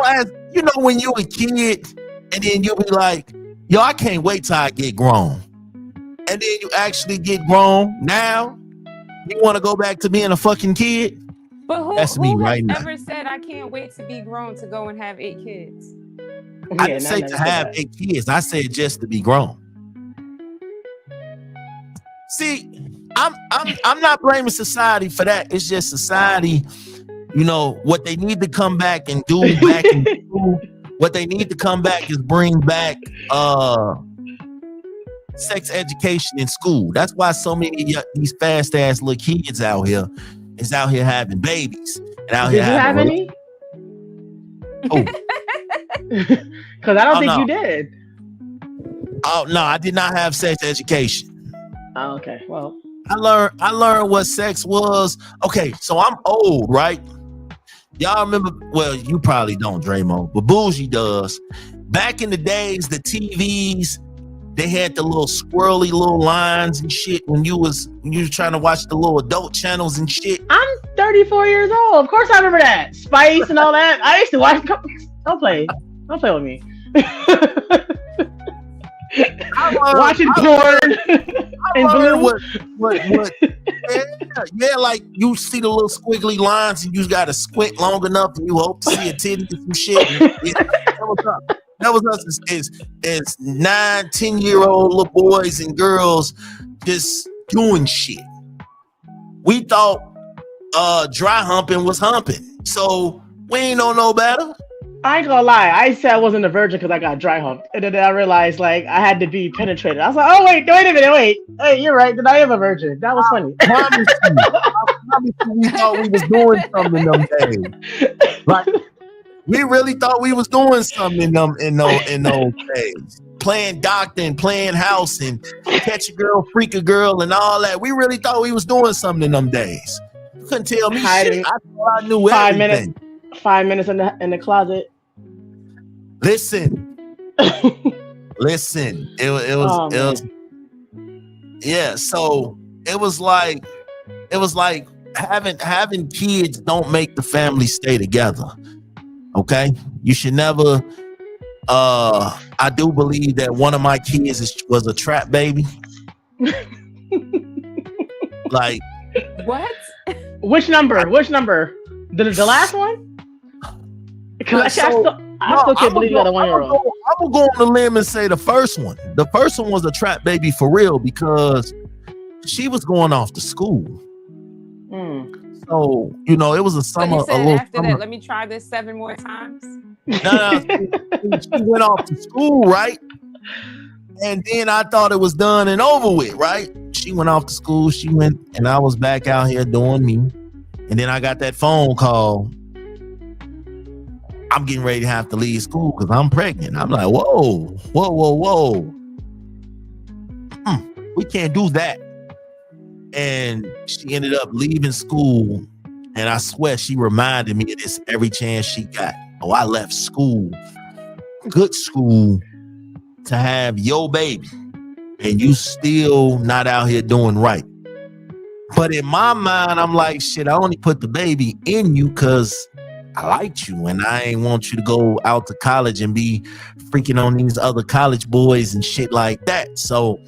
when you a kid and then you'll be like, yo, I can't wait till I get grown. And then you actually get grown. Now, you want to go back to being a fucking kid? But That's me right now. Ever said I can't wait to be grown to go and have 8 kids? I didn't say to have 8 kids. I said just to be grown. See, I'm not blaming society for that. It's just society, you know, what they need to come back and do back in school. What they need to come back is bring back sex education in school. That's why so many of these fast ass little kids out here is out here having babies. And out Did here you have any? Oh. Because I don't think you did. Oh no, I did not have sex education. Oh, okay. Well, I learned what sex was. Okay, so I'm old, right? Y'all remember? Well, you probably don't, Dramo, but Bougie does. Back in the days, the TVs, they had the little squirrely little lines and shit when you was trying to watch the little adult channels and shit. I'm 34 years old. Of course I remember that. Spice and all that. I used to watch. Don't play with me. Watching porn and blue. What? Yeah, like you see the little squiggly lines and you got to squint long enough and you hope to see a titty or some shit. That was us as 9, 10-year-old little boys and girls just doing shit. We thought dry humping was humping. So we ain't know no better. I ain't gonna lie. I said I wasn't a virgin because I got dry humped. And then I realized like I had to be penetrated. I was like, oh wait a minute. Hey, you're right. Then I am a virgin. That was funny. I promise you, we thought we was doing something in them days. Like, we really thought we was doing something in those days. Playing doctor and playing house and catch a girl, freak a girl and all that. We really thought we was doing something in them days. You couldn't tell me shit. I thought I knew everything. 5 minutes in the closet. Listen. It was yeah, so it was like having kids don't make the family stay together. Okay? You should never I do believe that one of my kids was a trap baby. Like what? Which number? The last one? Because I still can't believe you got a 1-year-old. I'm gonna go on the limb and say the first one. The first one was a trap baby for real because she was going off to school. So, you know, it was a summer. But you said after that, let me try this 7 more times. No, she went off to school, right? And then I thought it was done and over with, right? She went off to school. She went, and I was back out here doing me. And then I got that phone call. I'm getting ready to have to leave school because I'm pregnant. I'm like, whoa. We can't do that. And she ended up leaving school. And I swear she reminded me of this every chance she got. Oh, I left school, good school, to have your baby. And you still not out here doing right. But in my mind, I'm like, shit, I only put the baby in you because I liked you and I ain't want you to go out to college and be freaking on these other college boys and shit like that. So,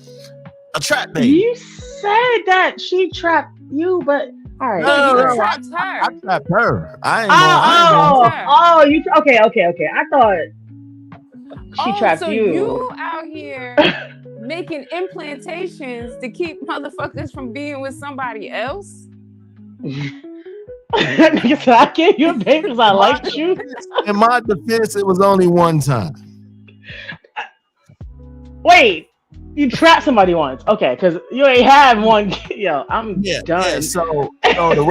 a trap baby. You said that she trapped you, but all right. No, trapped her. I trapped her. Okay. I thought she trapped so you. You out here making implantations to keep motherfuckers from being with somebody else? So I gave you a baby because I liked you. In my defense, it was only one time. Wait, You trapped somebody once, okay? Because you ain't had one. Yo, I'm done. Yeah. So the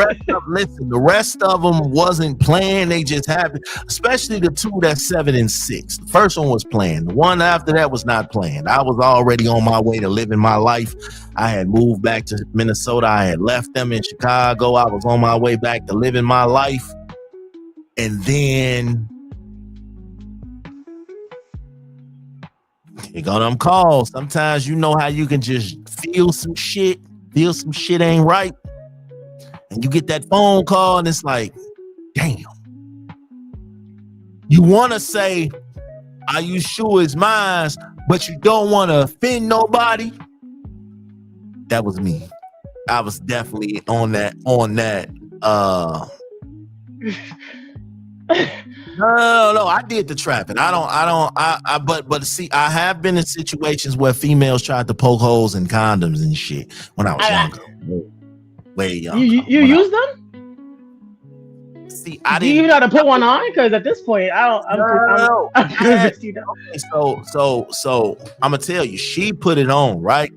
rest of them wasn't planned. They just happened. Especially the two that's 7 and 6. The first one was planned. The one after that was not planned. I was already on my way to living my life. I had moved back to Minnesota. I had left them in Chicago. I was on my way back to living my life, and then you go them calls. Sometimes you know how you can just feel some shit ain't right. And you get that phone call and it's like, damn. You want to say, are you sure it's mine? But you don't want to offend nobody. That was me. I was definitely on that. No, I did the trapping. But see, I have been in situations where females tried to poke holes in condoms and shit when I was younger. Way younger. You use them? See, I didn't. Do you know how to put one on? Because at this point, I'm convinced you know. So I'm gonna tell you, she put it on, right?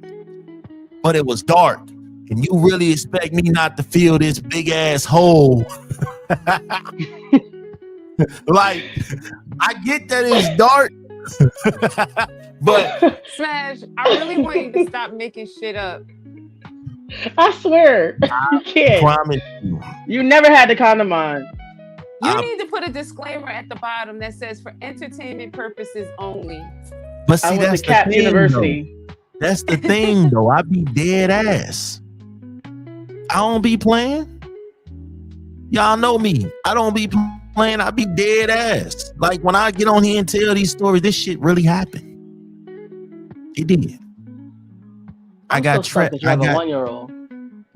But it was dark. And you really expect me not to feel this big ass hole? Like, I get that it's dark, but Smash, I really want you to stop making shit up. I swear, you can't. Promise you. You never had the condom on. You need to put a disclaimer at the bottom that says for entertainment purposes only. But see, that's the thing, University. Though. That's the thing, though. I be dead ass. I don't be playing. Y'all know me. I don't be playing. I be dead ass. Like when I get on here and tell these stories, this shit really happened. It did. I got trapped. You have a 1-year-old.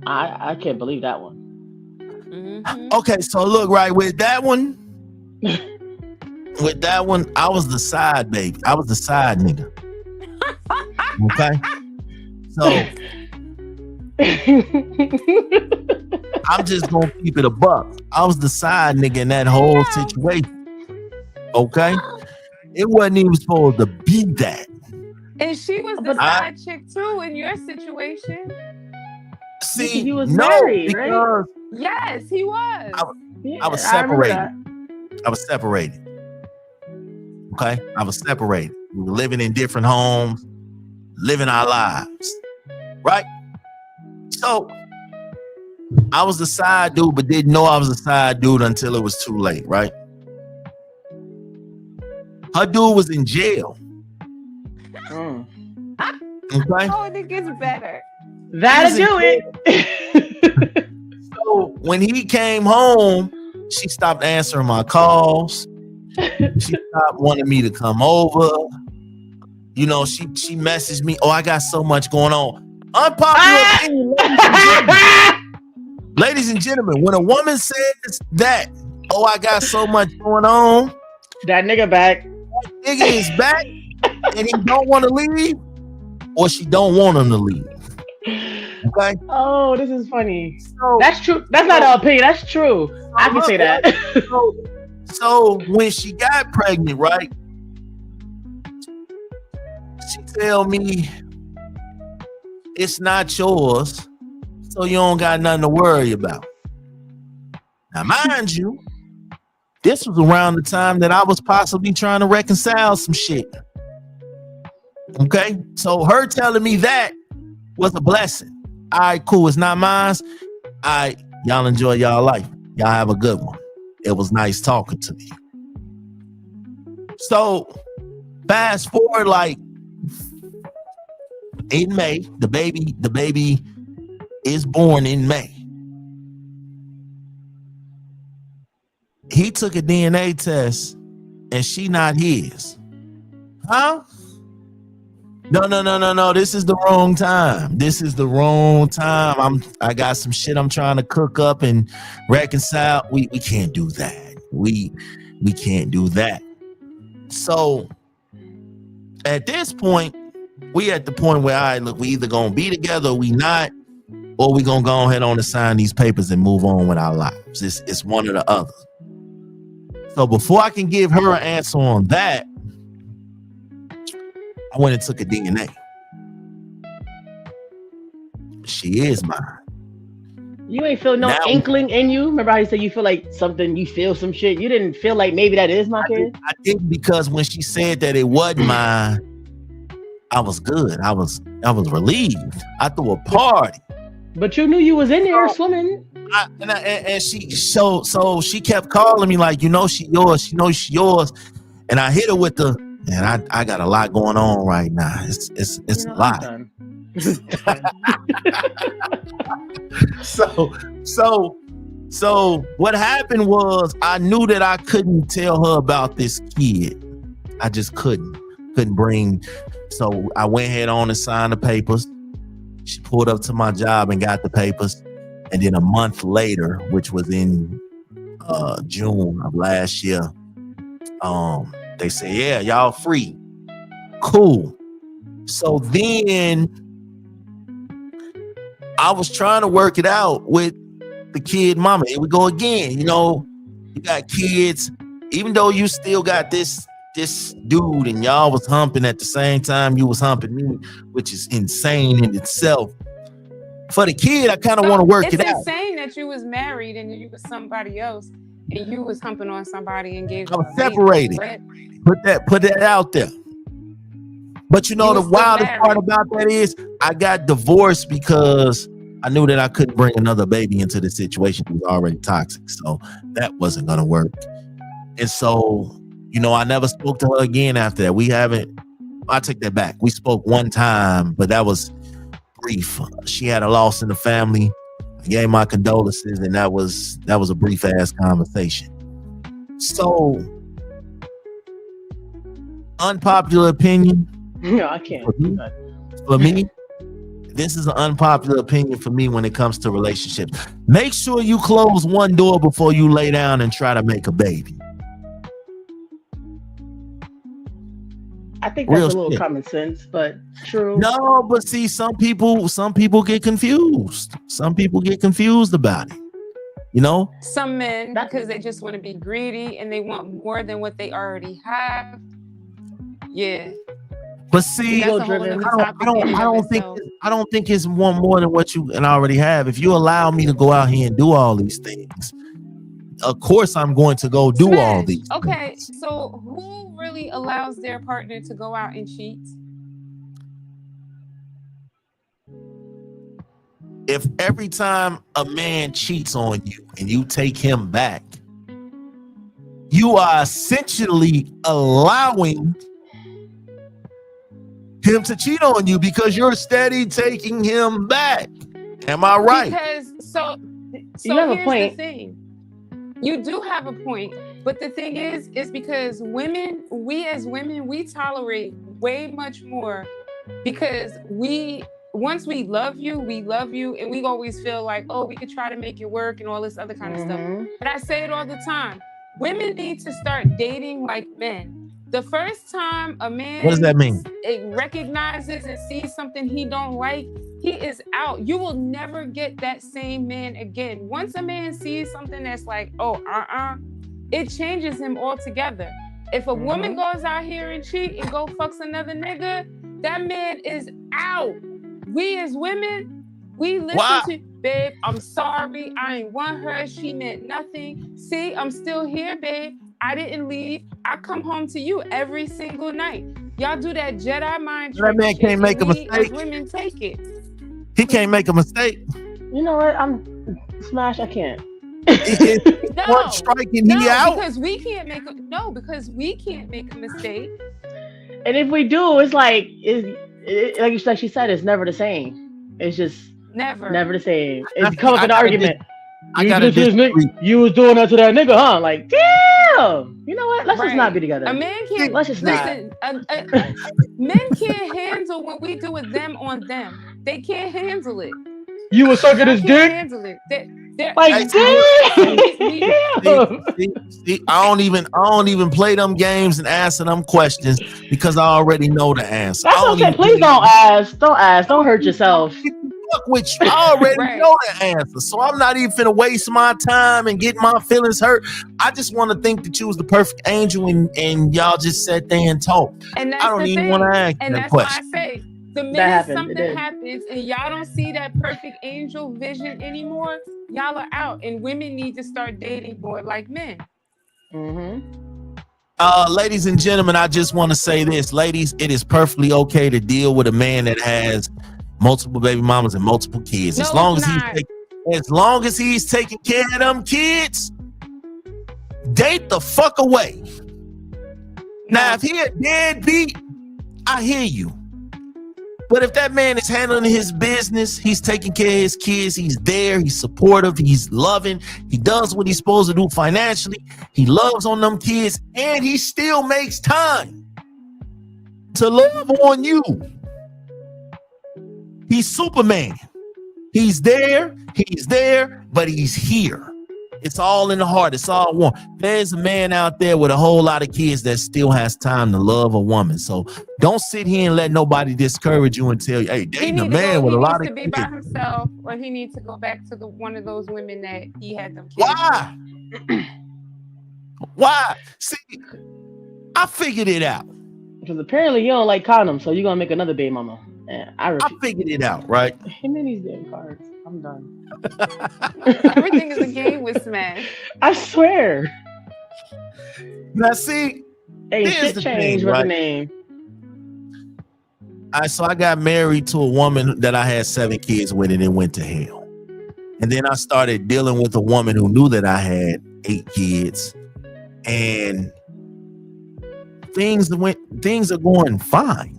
I can't believe that one. Mm-hmm. Okay, so look, right with that one, I was the side baby. I was the side nigga. Okay, so I'm just gonna keep it a buck. I was the side nigga in that whole situation. Okay, it wasn't even supposed to be that. And she was the side chick too in your situation. See, he was married, because right? Yes, he was. I was separated. I was separated. Okay, I was separated. We were living in different homes, living our lives, right? So I was the side dude, but didn't know I was a side dude until it was too late, right? Her dude was in jail. Okay. Oh, and it gets better. That'll do it. So when he came home, she stopped answering my calls. She stopped wanting me to come over. You know, she messaged me, oh, I got so much going on. Unpopular ladies and gentlemen, when a woman says that, oh, I got so much going on, that nigga back. That nigga is back and he don't want to leave, or she don't want him to leave. Okay. Oh, this is funny. So, that's true. That's not an opinion. That's true. I can say that. So when she got pregnant, right? She tell me it's not yours, so you don't got nothing to worry about. Now, mind you, this was around the time that I was possibly trying to reconcile some shit. Okay, so her telling me that was a blessing. All right, cool. It's not mine. All right, y'all enjoy y'all life. Y'all have a good one. It was nice talking to you. So fast forward, like in May, the baby is born in May. He took a DNA test and she not his. Huh? No. This is the wrong time. I got some shit I'm trying to cook up and reconcile. We can't do that. We can't do that. So at this point, we at the point where, all right, look, we either gonna be together or we not, or we gonna go ahead on and sign these papers and move on with our lives. It's one or the other. So before I can give her an answer on that, I went and took a DNA. she is mine. You ain't feel no inkling in you? Remember how you said you feel like something, you feel some shit? You didn't feel like maybe that is my kid? I didn't, because when she said that it wasn't mine, I was good. I was relieved. I threw a party. But you knew you was in there swimming. And she she kept calling me like, she yours, she yours. And I hit her with the, and I got a lot going on right now. It's a lot. So what happened was, I knew that I couldn't tell her about this kid. I just couldn't bring. So I went head on and signed the papers. She pulled up to my job and got the papers. And then a month later, which was in June of last year, they say, yeah, y'all free. Cool. So then I was trying to work it out with the kid mama. Here we go again. You got kids, even though you still got this dude and y'all was humping at the same time you was humping me, which is insane in itself. For the kid, I kind of want to work it out. It's insane that you was married and you was somebody else and you was humping on somebody and gave. I was separated. Put that out there. But the wildest part about that is I got divorced because I knew that I couldn't bring another baby into the situation. It was already toxic, so that wasn't gonna work. And so, I never spoke to her again after that. I take that back. We spoke one time, but that was brief. She had a loss in the family. I gave my condolences, and that was a brief ass conversation. So, unpopular opinion. No, I can't. For me, this is an unpopular opinion for me when it comes to relationships. Make sure you close one door before you lay down and try to make a baby. I think that's a little common sense, but true. No, but see, some people get confused. Some people get confused about it. Some men, because they just want to be greedy and they want more than what they already have. Yeah. But see, I don't think it's one more than what you already have. If you allow me to go out here and do all these things, of course I'm going to go do all these. Okay, things. so who really allows their partner to go out and cheat? If every time a man cheats on you and you take him back, you are essentially allowing him to cheat on you because you're steady taking him back. Am I right? Because so you have a point. The thing. You do have a point, but the thing is because we as women, we tolerate way much more because once we love you, and we always feel like, oh, we could try to make it work and all this other kind of stuff. But I say it all the time. Women need to start dating like men. The first time a man, what does that mean? Recognizes and sees something he don't like, he is out. You will never get that same man again. Once a man sees something that's like, it changes him altogether. If a woman goes out here and cheat and go fucks another nigga, that man is out. We as women, we listen to, babe, I'm sorry, I ain't want her, she meant nothing. See, I'm still here, babe. I didn't leave. I come home to you every single night. Y'all do that Jedi mind trick. That man can't make a mistake. Women take it. He can't make a mistake. You know what? I'm Smash. I can't. One strike and he out. Because we can't make a mistake. And if we do, it's like like she said, it's never the same. It's just never the same. It's come up an argument. You was doing that to that nigga, huh? Like, damn. You know what? Let's just not be together. A man can't. Let's just listen. Men can't handle what we do with them on them. They can't handle it. You was sucking his dick. Handle it. Like, damn. See, I don't even play them games and answer them questions because I already know the answer. That's okay. Please don't ask. Don't ask. Don't hurt yourself. Fuck with you. I already know the answer, so I'm not even finna waste my time and get my feelings hurt. I just want to think that you was the perfect angel and y'all just sat there and talked. And that's I don't even want to ask and that that's question. Why I say The minute something happens and y'all don't see that perfect angel vision anymore, y'all are out. And women need to start dating more like men. Ladies and gentlemen, I just want to say this. Ladies, it is perfectly okay to deal with a man that has multiple baby mamas and multiple kids. No, as long as he's taking care of them kids, date the fuck away. Now, if he a deadbeat, I hear you. But if that man is handling his business, he's taking care of his kids, he's there, he's supportive, he's loving, he does what he's supposed to do financially, he loves on them kids, and he still makes time to love on you. He's Superman. He's there, but he's here. It's all in the heart. It's all warm. There's a man out there with a whole lot of kids that still has time to love a woman. So don't sit here and let nobody discourage you and tell you, hey, dating a man with a lot of kids. He needs to be by himself, or he needs to go back to one of those women that he had them kids. Why? Why? See, I figured it out. Because apparently you don't like condoms, so you're going to make another baby mama. I figured it out, right? Him and these damn cards. I'm done. Everything is a game with Smash. I swear. Now see, hey, shit changed with the name. So I got married to a woman that I had 7 kids with, and it went to hell. And then I started dealing with a woman who knew that I had 8 kids, and things are going fine.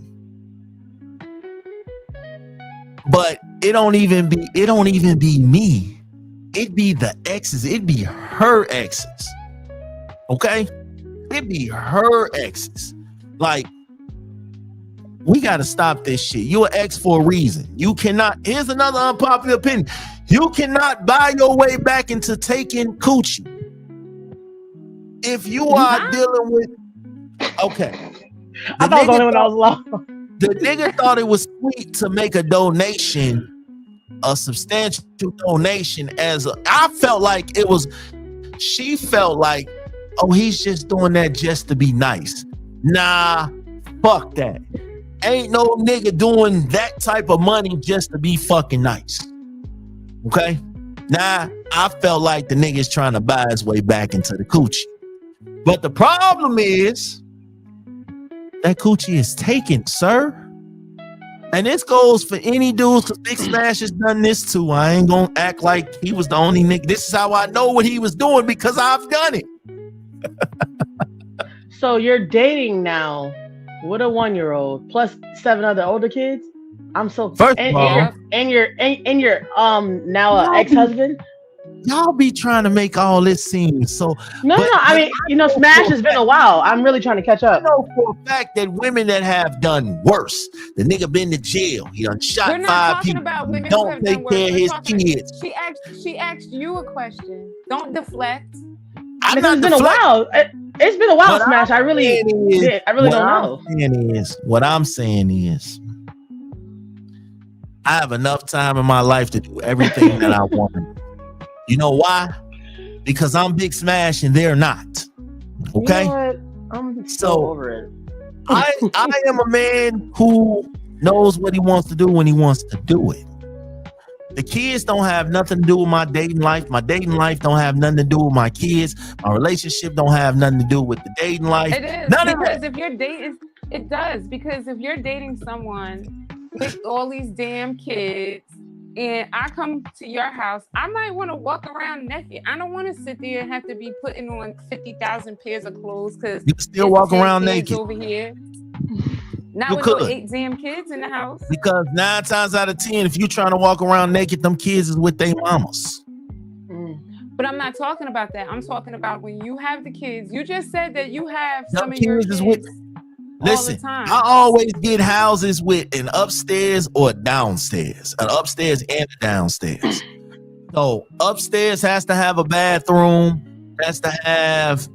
But it don't even be me. It be the exes. It be her exes. Okay? It be her exes. Like, we got to stop this shit. You're an ex for a reason. You cannot, here's another unpopular opinion. You cannot buy your way back into taking coochie. If you are dealing with, okay. I thought it was when I was lost. The nigga thought it was sweet to make a donation, a substantial donation. I felt like it was, she felt like, oh, he's just doing that just to be nice. Nah, fuck that. Ain't no nigga doing that type of money just to be fucking nice. Okay? Nah, I felt like the nigga's trying to buy his way back into the coochie. But the problem is, that coochie is taken, sir. And this goes for any dudes, because Big Smash has done this too. I ain't gonna act like he was the only nigga. This is how I know what he was doing, because I've done it. So you're dating now with a 1-year-old plus 7 other older kids? I'm so first of all, and your now ex-husband. Y'all be trying to make all this seem so. No. I mean, Smash has been a while. I'm really trying to catch up. I know for a fact that women that have done worse, the nigga been to jail. He done shot 5 people. About women don't take care of his kids. She asked you a question. Don't deflect. It's been a while. It's been a while, Smash. I really don't know. What I'm saying is, I have enough time in my life to do everything that I want. You know why? Because I'm Big Smash and they're not. Okay? You know what? I'm so over it. I am a man who knows what he wants to do when he wants to do it. The kids don't have nothing to do with my dating life. My dating life don't have nothing to do with my kids. My relationship don't have nothing to do with the dating life. It is. None of that. If you're dating, it does. Because if you're dating someone with all these damn kids, and I come to your house, I might want to walk around naked. I don't want to sit there and have to be putting on 50,000 pairs of clothes because you still walk around naked over here. Not with no 8 damn kids in the house. Because 9 times out of 10, if you're trying to walk around naked, them kids is with their mamas. But I'm not talking about that. I'm talking about when you have the kids. You just said that you have some of your kids with. Listen, I always get houses with an upstairs or a downstairs, an upstairs and a downstairs. So upstairs has to have a bathroom, has to have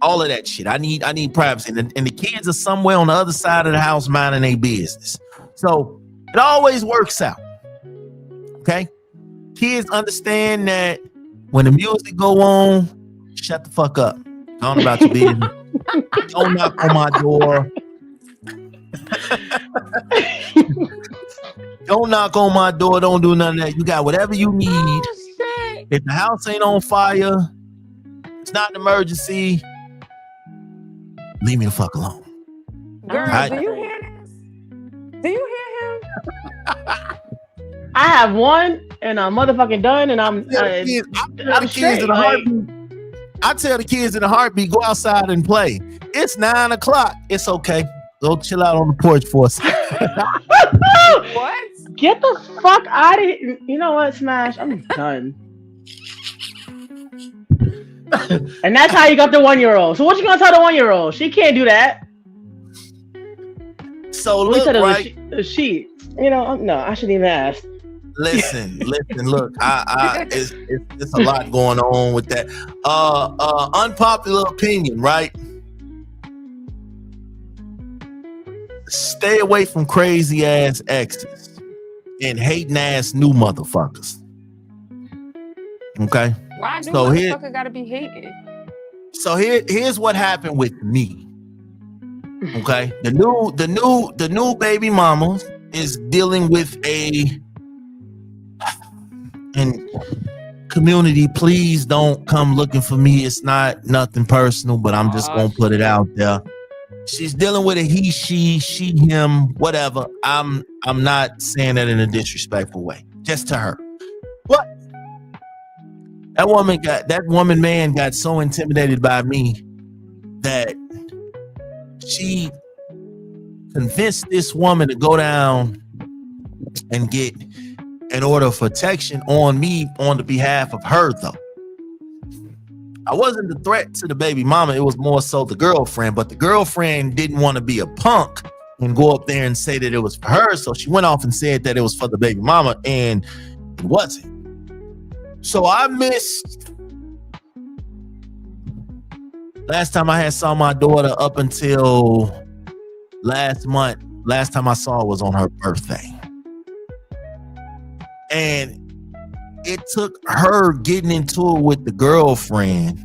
all of that shit. I need privacy, and the kids are somewhere on the other side of the house minding their business. So it always works out. Okay, kids understand that when the music go on, shut the fuck up. Talking about your business. Don't knock on my door. Don't knock on my door. Don't do none of that. You got whatever you need. Oh, shit. If the house ain't on fire, it's not an emergency. Leave me the fuck alone. Girl, do you hear this? Do you hear him? I have one and I'm motherfucking done, and I'm straight. I tell the kids in a heartbeat, go outside and play. It's 9 o'clock. It's okay. Go chill out on the porch for a second. What? Get the fuck out of here. You know what, Smash? I'm done. And that's how you got the 1-year-old. So what you gonna tell the 1-year-old? She can't do that. So look, right? She, you know, no, I shouldn't even ask. Listen, look, it's a lot going on with that. Unpopular opinion, right? Stay away from crazy ass exes and hating ass new motherfuckers. Okay? Why do motherfucker gotta be hated? So here's what happened with me. Okay? The new baby mama is dealing with and community, please don't come looking for me. It's not nothing personal, but I'm just gonna put it out there. She's dealing with a he, she, him, whatever. I'm not saying that in a disrespectful way, just to her. But that woman man got so intimidated by me that she convinced this woman to go down and get an order of protection on me on the behalf of her, though. I wasn't the threat to the baby mama. It was more so the girlfriend, but the girlfriend didn't want to be a punk and go up there and say that it was for her. So she went off and said that it was for the baby mama, and it wasn't. So I missed last time I had saw my daughter up until last month. Last time I saw her was on her birthday. And it took her getting into it with the girlfriend.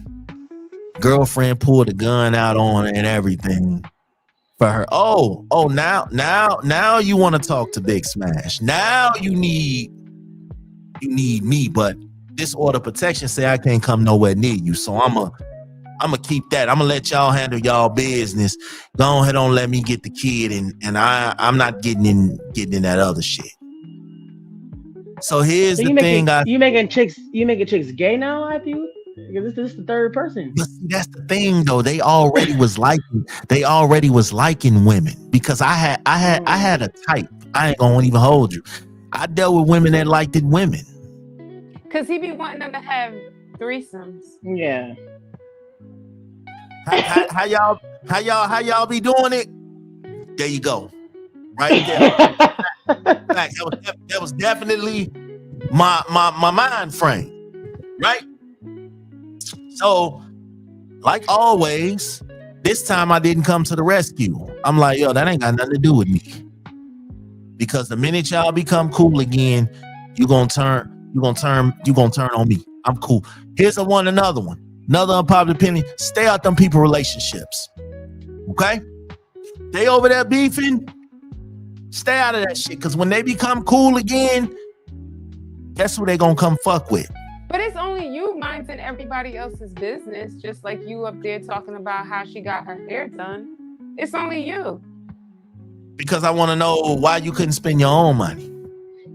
Girlfriend pulled a gun out on her and everything for her. Oh, now you want to talk to Big Smash. Now you need me, but this order of protection say I can't come nowhere near you. So I'm gonna keep that. I'm gonna let y'all handle y'all business. Go ahead, don't let me get the kid, and I'm not getting in that other shit. So here's the thing. You making chicks gay now after you? Because this is the third person. But see, that's the thing though. They already was liking women because I had a type. I ain't gonna even hold you. I dealt with women that liked it women. Cause he be wanting them to have threesomes. Yeah. How y'all be doing it? There you go. Right there. That was definitely my mind frame, right? So, like always, this time I didn't come to the rescue. I'm like, yo, that ain't got nothing to do with me. Because the minute y'all become cool again, you gonna turn on me. I'm cool. Here's another one. Another unpopular opinion. Stay out them people relationships. Okay? They over there beefing. Stay out of that shit, because when they become cool again, guess who they gonna come fuck with? But it's only you minding everybody else's business, just like you up there talking about how she got her hair done. It's only you. Because I want to know why you couldn't spend your own money.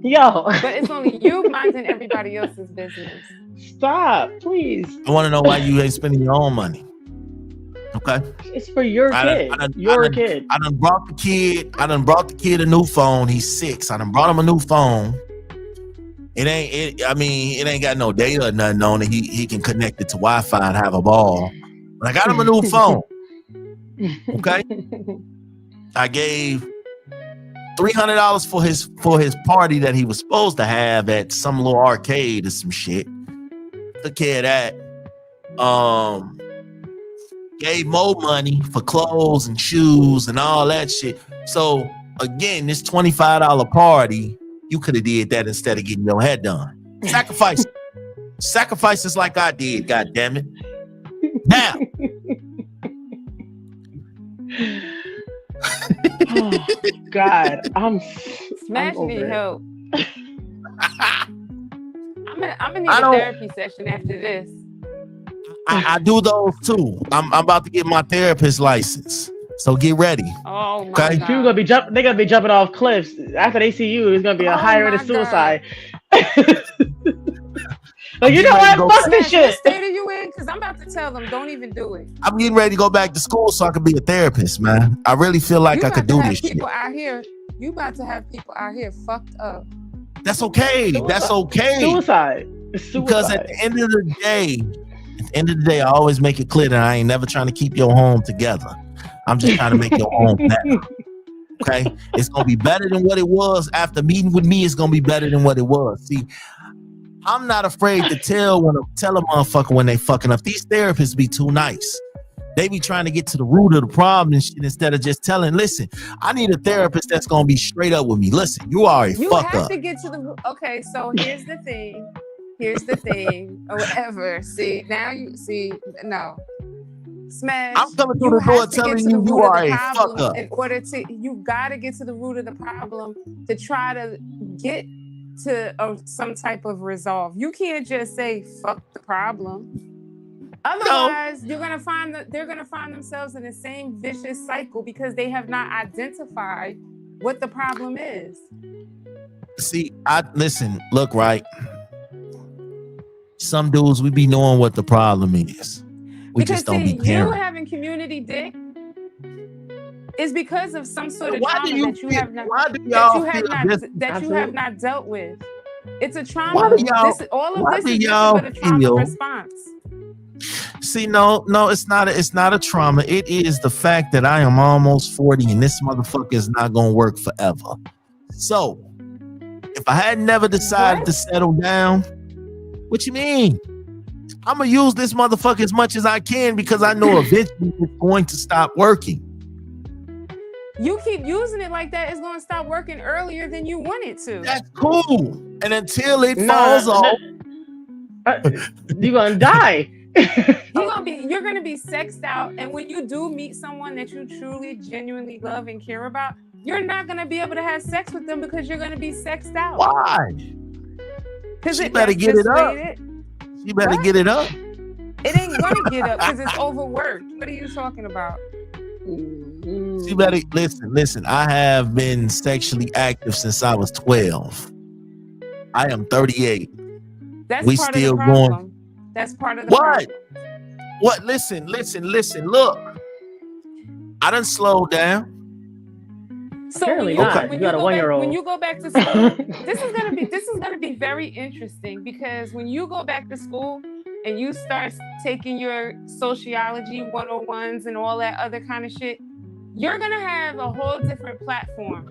Yo. But it's only you minding everybody else's business. Stop, please. I want to know why you ain't spending your own money. Okay. It's for your kid. Kid. I done brought the kid a new phone. He's 6. I done brought him a new phone. It ain't got no data or nothing on it. He can connect it to Wi-Fi and have a ball. But I got him a new phone. Okay. I gave $300 for his party that he was supposed to have at some little arcade or some shit. Took care of that. Gave more money for clothes and shoes and all that shit. So again, this $25 party, you could have did that instead of getting your head done. Sacrifices like I did, God damn it. Now Oh, God, Smash I'm need over it. help. I'm gonna need a therapy session after this. I do those too. I'm about to get my therapist license, so get ready. Oh my Okay? God. People they're gonna be jumping off cliffs after they see you. It's gonna be a higher rate of suicide. Like, you know what? Fuck this shit. What state are you in? Because I'm about to tell them, don't even do it. I'm getting ready to go back to school so I can be a therapist, man. I really feel like I could do this shit. Out here, you about to have people out here fucked up. That's okay. Suicide. That's okay. Suicide. Because at the end of the day, I always make it clear that I ain't never trying to keep your home together. I'm just trying to make your home better. Okay? It's going to be better than what it was. After meeting with me, it's going to be better than what it was. See, I'm not afraid to tell a motherfucker when they fucking up. These therapists be too nice. They be trying to get to the root of the problem and shit instead of just telling, listen, I need a therapist that's going to be straight up with me. Listen, you are a fuck up. You have to get to the root. Okay, so here's the thing. Or whatever. See, now you see, no. Smash. I'm coming through the door telling you are a fuck up. In order to, you got to get to the root of the problem to try to get to some type of resolve. You can't just say fuck the problem. Otherwise, they're gonna find themselves in the same vicious cycle because they have not identified what the problem is. See, look, right. Some dudes, we be knowing what the problem is. We just don't be caring. You having community dick is because of some sort of trauma that you have not dealt with. It's a trauma. All of this is a trauma response. See, no, it's not a trauma. It is the fact that I am almost 40 and this motherfucker is not gonna work forever. So, if I had never decided to settle down, what you mean? I'm gonna use this motherfucker as much as I can because I know eventually it's going to stop working. You keep using it like that, it's going to stop working earlier than you want it to. That's cool. And until it falls off, you're going to die. You're going to be sexed out. And when you do meet someone that you truly, genuinely love and care about, you're not going to be able to have sex with them because you're going to be sexed out. Why? Because she better get it up. She better get it up. It ain't going to get up because it's overworked. What are you talking about? She better listen. I have been sexually active since I was 12. I am 38. That's part of the problem. That's part of the problem. What? Listen. Look, I done slowed down. So when you go back to school, this is gonna be very interesting because when you go back to school and you start taking your sociology 101s and all that other kind of shit, you're gonna have a whole different platform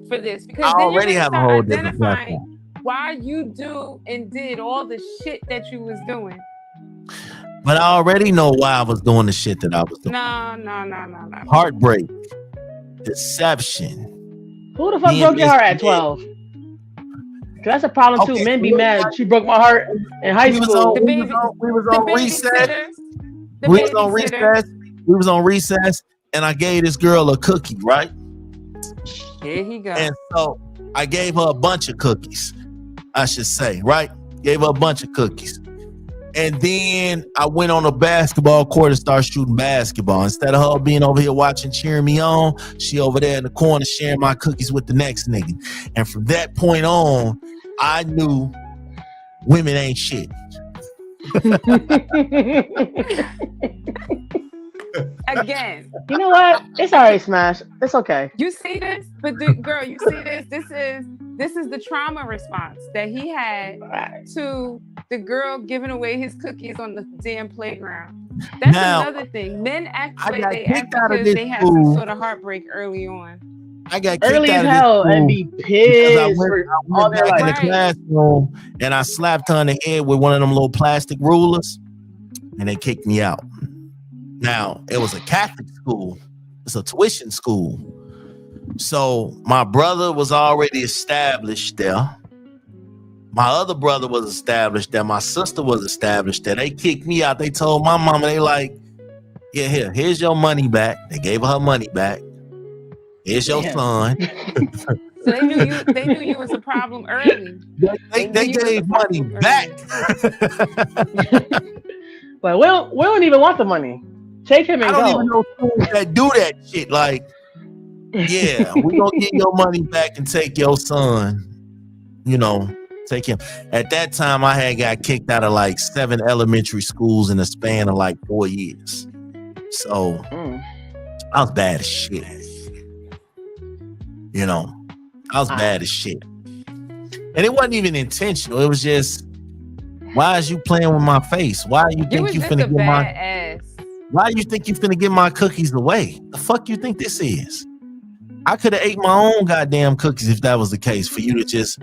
for this because I already have a whole different platform. Why you do and did all the shit that you was doing. But I already know why I was doing the shit that I was doing. No. Heartbreak. Deception. Who the fuck broke your heart at 12? That's a problem too. Men be mad. She broke my heart in high school. We was on recess. We was on recess, and I gave this girl a cookie, right? Here he goes. And so I gave her a bunch of cookies, I should say, right? Gave her a bunch of cookies. And then I went on a basketball court and started shooting basketball. Instead of her being over here watching, cheering me on, she over there in the corner sharing my cookies with the next nigga. And from that point on, I knew women ain't shit. Again. You know what? It's all right, Smash. It's okay. You see this? But girl, you see this? This is the trauma response that he had to the girl giving away his cookies on the damn playground. That's another thing. Men act the way they act because they have some sort of heartbreak early on. I got early as hell and be pissed. I went back in the classroom and I slapped her on the head with one of them little plastic rulers, and they kicked me out. Now, it was a Catholic school. It's a tuition school. So my brother was already established there. My other brother was established there. My sister was established there. They kicked me out. They told my mama, they like, yeah, here's your money back. They gave her money back. Here's your son. So they knew you was a problem early. They gave money back. But we don't even want the money. Take him and go. I don't even know schools that do that shit. Like, yeah, we gonna get your money back and take your son. You know, take him. At that time, I had got kicked out of like 7 elementary schools in a span of like 4 years. So I was bad as shit. You know, I was bad as shit. And it wasn't even intentional. It was just, why is you playing with my face? Why you think you finna get my ass? Why you think you finna get my cookies away? The fuck you think this is? I could have ate my own goddamn cookies if that was the case. For you to just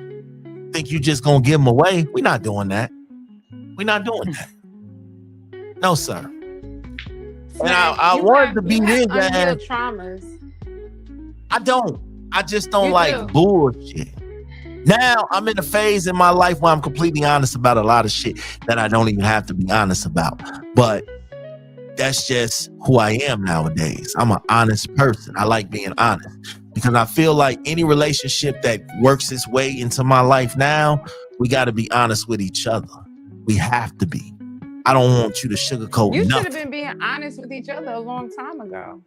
think you just gonna give them away, we're not doing that. We're not doing that. No, sir. And I wanted to be his ass. Traumas. I don't. I just don't like bullshit. Now I'm in a phase in my life where I'm completely honest about a lot of shit that I don't even have to be honest about. But that's just who I am nowadays. I'm an honest person. I like being honest because I feel like any relationship that works its way into my life now, we got to be honest with each other. We have to be. I don't want you to sugarcoat nothing. You should have been being honest with each other a long time ago.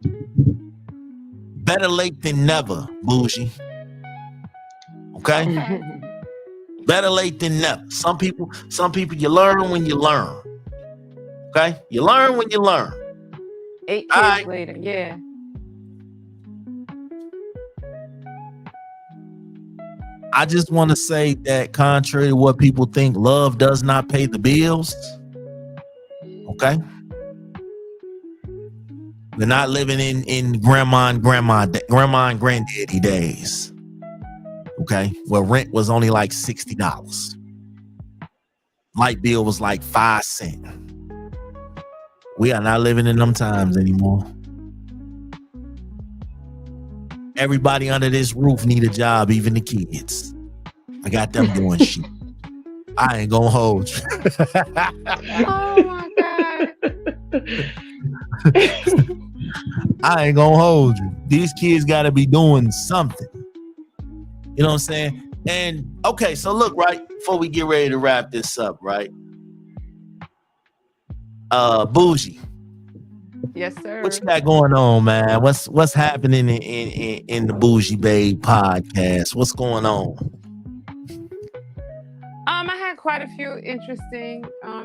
Better late than never, bougie. Okay? Better late than never. Some people, you learn when you learn. Okay? You learn when you learn. 8 kids later, yeah. I just want to say that contrary to what people think, love does not pay the bills. Okay? We're not living in grandma and granddaddy days. Okay? Where rent was only like $60. Light bill was like 5 cents. We are not living in them times anymore. Everybody under this roof need a job, even the kids. I got them doing shit. I ain't gonna hold you. Oh my God. I ain't gonna hold you. These kids gotta be doing something. You know what I'm saying? And okay, so look, right, before we get ready to wrap this up, right? Bougie. Yes, sir. What you got going on, man? What's happening in the Bougie Babe podcast? What's going on? I had quite a few interesting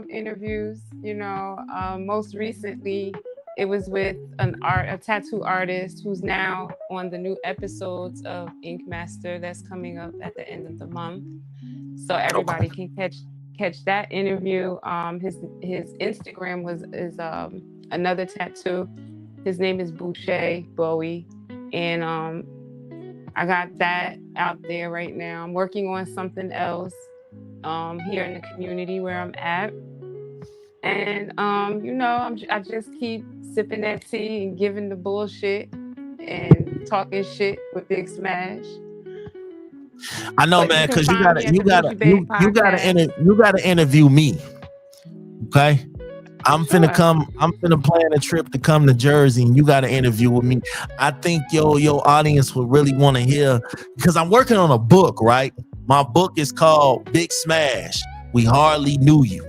interviews. You know, most recently it was with a tattoo artist who's now on the new episodes of Ink Master that's coming up at the end of the month. So everybody can catch that interview. His Instagram is another tattoo. His name is Boucher Bowie, and I got that out there right now. I'm working on something else here in the community where I'm at, and you know, I just keep sipping that tea and giving the bullshit and talking shit with Big Smash. I know, man, because you gotta interview me. Okay, I'm finna plan a trip to come to Jersey, and you gotta interview with me. I think your audience would really want to hear, because I'm working on a book, right? My book is called Big Smash. We Hardly Knew You.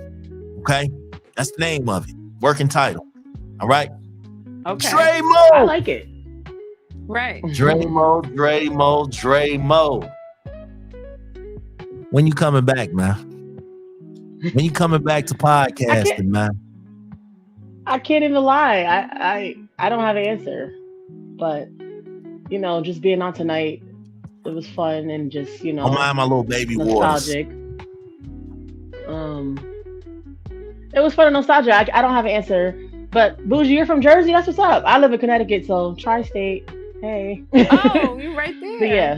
Okay, that's the name of it. Working title. All right. Okay. Dre-Mo. I like it. Right. Dre-Mo. When you coming back, man? When you coming back to podcasting, man? I can't even lie. I don't have an answer, but you know, just being on tonight, it was fun and just, you know, don't mind my little baby nostalgic. It was fun and nostalgic. I don't have an answer, but Bougie, you're from Jersey. That's what's up. I live in Connecticut, so tri-state. Hey. Oh, you right there.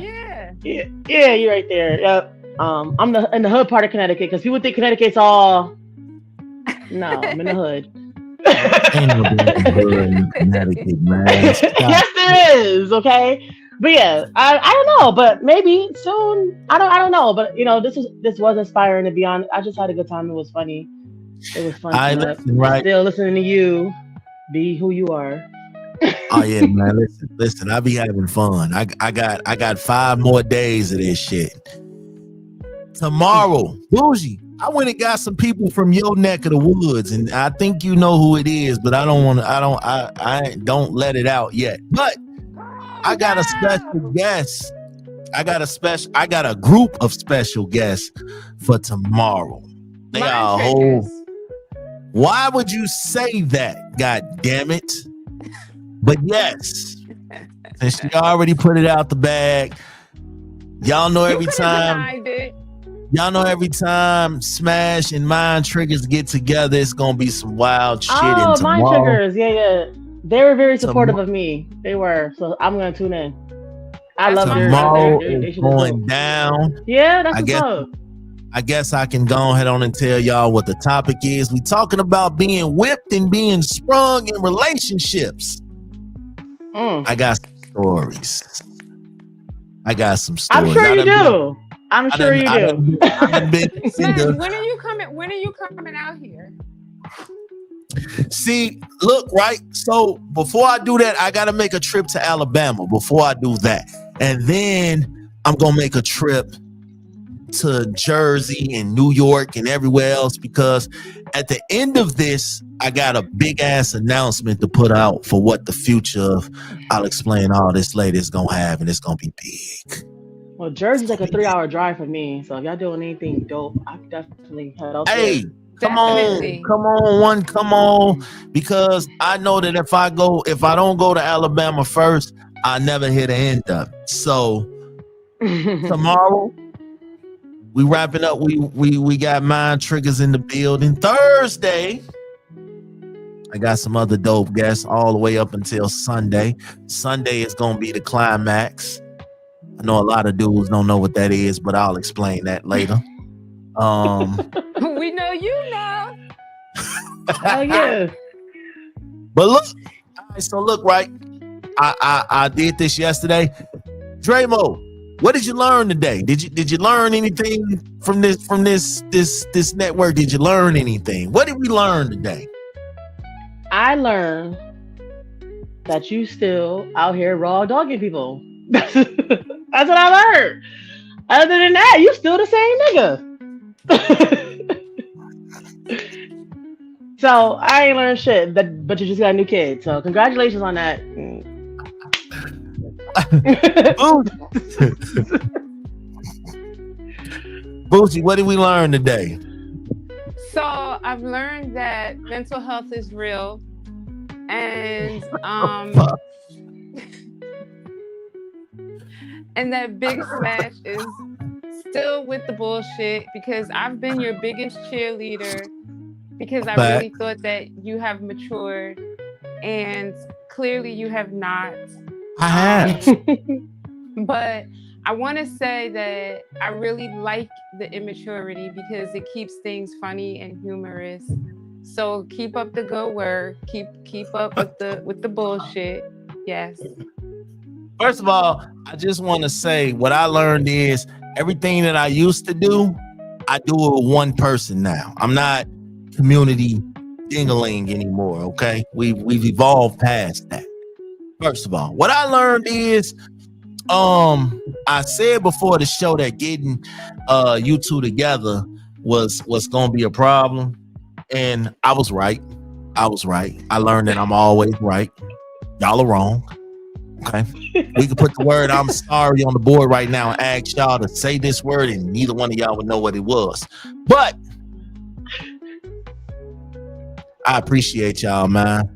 Yeah, you're right there. Yep. I'm in the hood part of Connecticut, because people think Connecticut's all. No, I'm in the hood. Ain't no damn hood in Connecticut, man. Yes, there is. Okay, but yeah, I don't know, but maybe soon. I don't know, but you know, this was inspiring, to be honest. I just had a good time. It was funny. It was fun. Listen, right? Still listening to you, be who you are. Oh yeah, man. Listen. I be having fun. I got 5 more days of this shit. Tomorrow, Bougie, I went and got some people from your neck of the woods, and I think you know who it is, but I don't let it out yet. But I got a special guest. I got a group of special guests for tomorrow. They are a whole. Why would you say that? God damn it. But yes, since she already put it out the bag, y'all know every time Smash and Mind Triggers get together, it's gonna be some wild shit. Oh, Mind Triggers, yeah. They were very supportive of me. They were, so I'm gonna tune in. I love tomorrow is going down. Yeah, that's what's up. I guess I can go ahead on and tell y'all what the topic is. We talking about being whipped and being sprung in relationships. I got some stories. I'm sure you do. I'm sure you do. When are you coming out here? See, look, right? So before I do that, I got to make a trip to Alabama before I do that. And then I'm going to make a trip to Jersey and New York and everywhere else, because at the end of this, I got a big ass announcement to put out for what the future of I'll Explain All This Later is going to have, and it's going to be big. Well, Jersey's like a 3-hour drive for me, so if y'all doing anything dope, I can definitely head out there. Hey, come on, because I know that if I don't go to Alabama first, I never hit the end of it. So tomorrow, we wrapping up. We got Mind Triggers in the building. Thursday, I got some other dope guests all the way up until Sunday. Sunday is gonna be the climax. I know a lot of dudes don't know what that is, but I'll explain that later. We know you know. Oh yeah. But look, all right, so look, right. I did this yesterday. Dramo, what did you learn today? Did you learn anything from this network? Did you learn anything? What did we learn today? I learned that you still out here raw dogging people. That's what I learned. Other than that, you still the same nigga. So I ain't learned shit. But you just got a new kid. So congratulations on that. Boosie, what did we learn today? So I've learned that mental health is real, and and that Big Smash is still with the bullshit, because I've been your biggest cheerleader, because I really thought that you have matured, and clearly you have not. I have. But I want to say that I really like the immaturity, because it keeps things funny and humorous. So keep up the good work. Keep up with the bullshit. Yes. First of all, I just want to say what I learned is everything that I used to do, I do it with one person now. I'm not community dingling anymore, okay? We've evolved past that. First of all, what I learned is I said before the show that getting you two together was gonna be a problem, and I was right. I learned that I'm always right. Y'all are wrong. Okay, we can put the word "I'm sorry" on the board right now and ask y'all to say this word, and neither one of y'all would know what it was. But I appreciate y'all, man.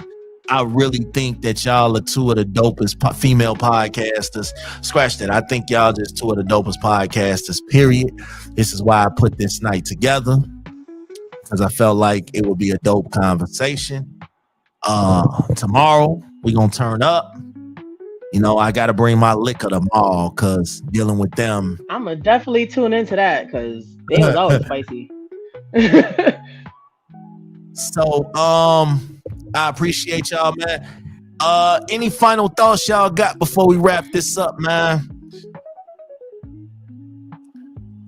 I really think that y'all are two of the dopest female podcasters. Scratch that. I think y'all just two of the dopest podcasters, period. This is why I put this night together, because I felt like it would be a dope conversation. Tomorrow, we're going to turn up. You know, I got to bring my liquor tomorrow, because dealing with them. I'm going to definitely tune into that, because they was always spicy. So, I appreciate y'all, man. Any final thoughts y'all got before we wrap this up, man?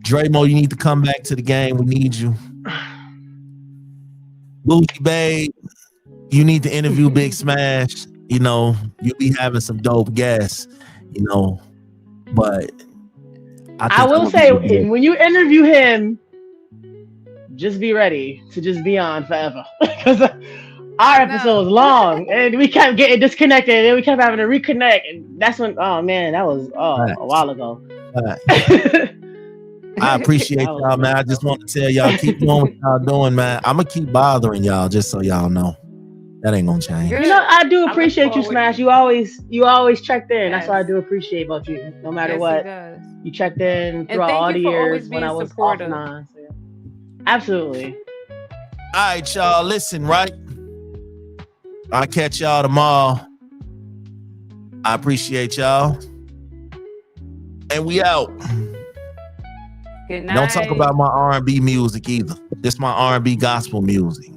Dramo, you need to come back to the game. We need you. Bougie Babe, you need to interview Big Smash. you know, you be having some dope guests, you know, but I will say, when you interview him, just be ready to just be on forever. Because our episode was long and we kept getting disconnected and we kept having to reconnect. And that's when, oh man, that was a while ago. I appreciate y'all, man. I just want to tell y'all, keep doing what y'all doing, man. I'm going to keep bothering y'all just so y'all know. That ain't going to change. You know, I do appreciate you, Smash. You always checked in. Yes. That's what I do appreciate about you. No matter what. You checked in throughout all the years when I was supportive. Off and on. So, absolutely. All right, y'all. Listen, right? I'll catch y'all tomorrow. I appreciate y'all. And we out. Good night. Don't talk about my R&B music either. This my R&B gospel music.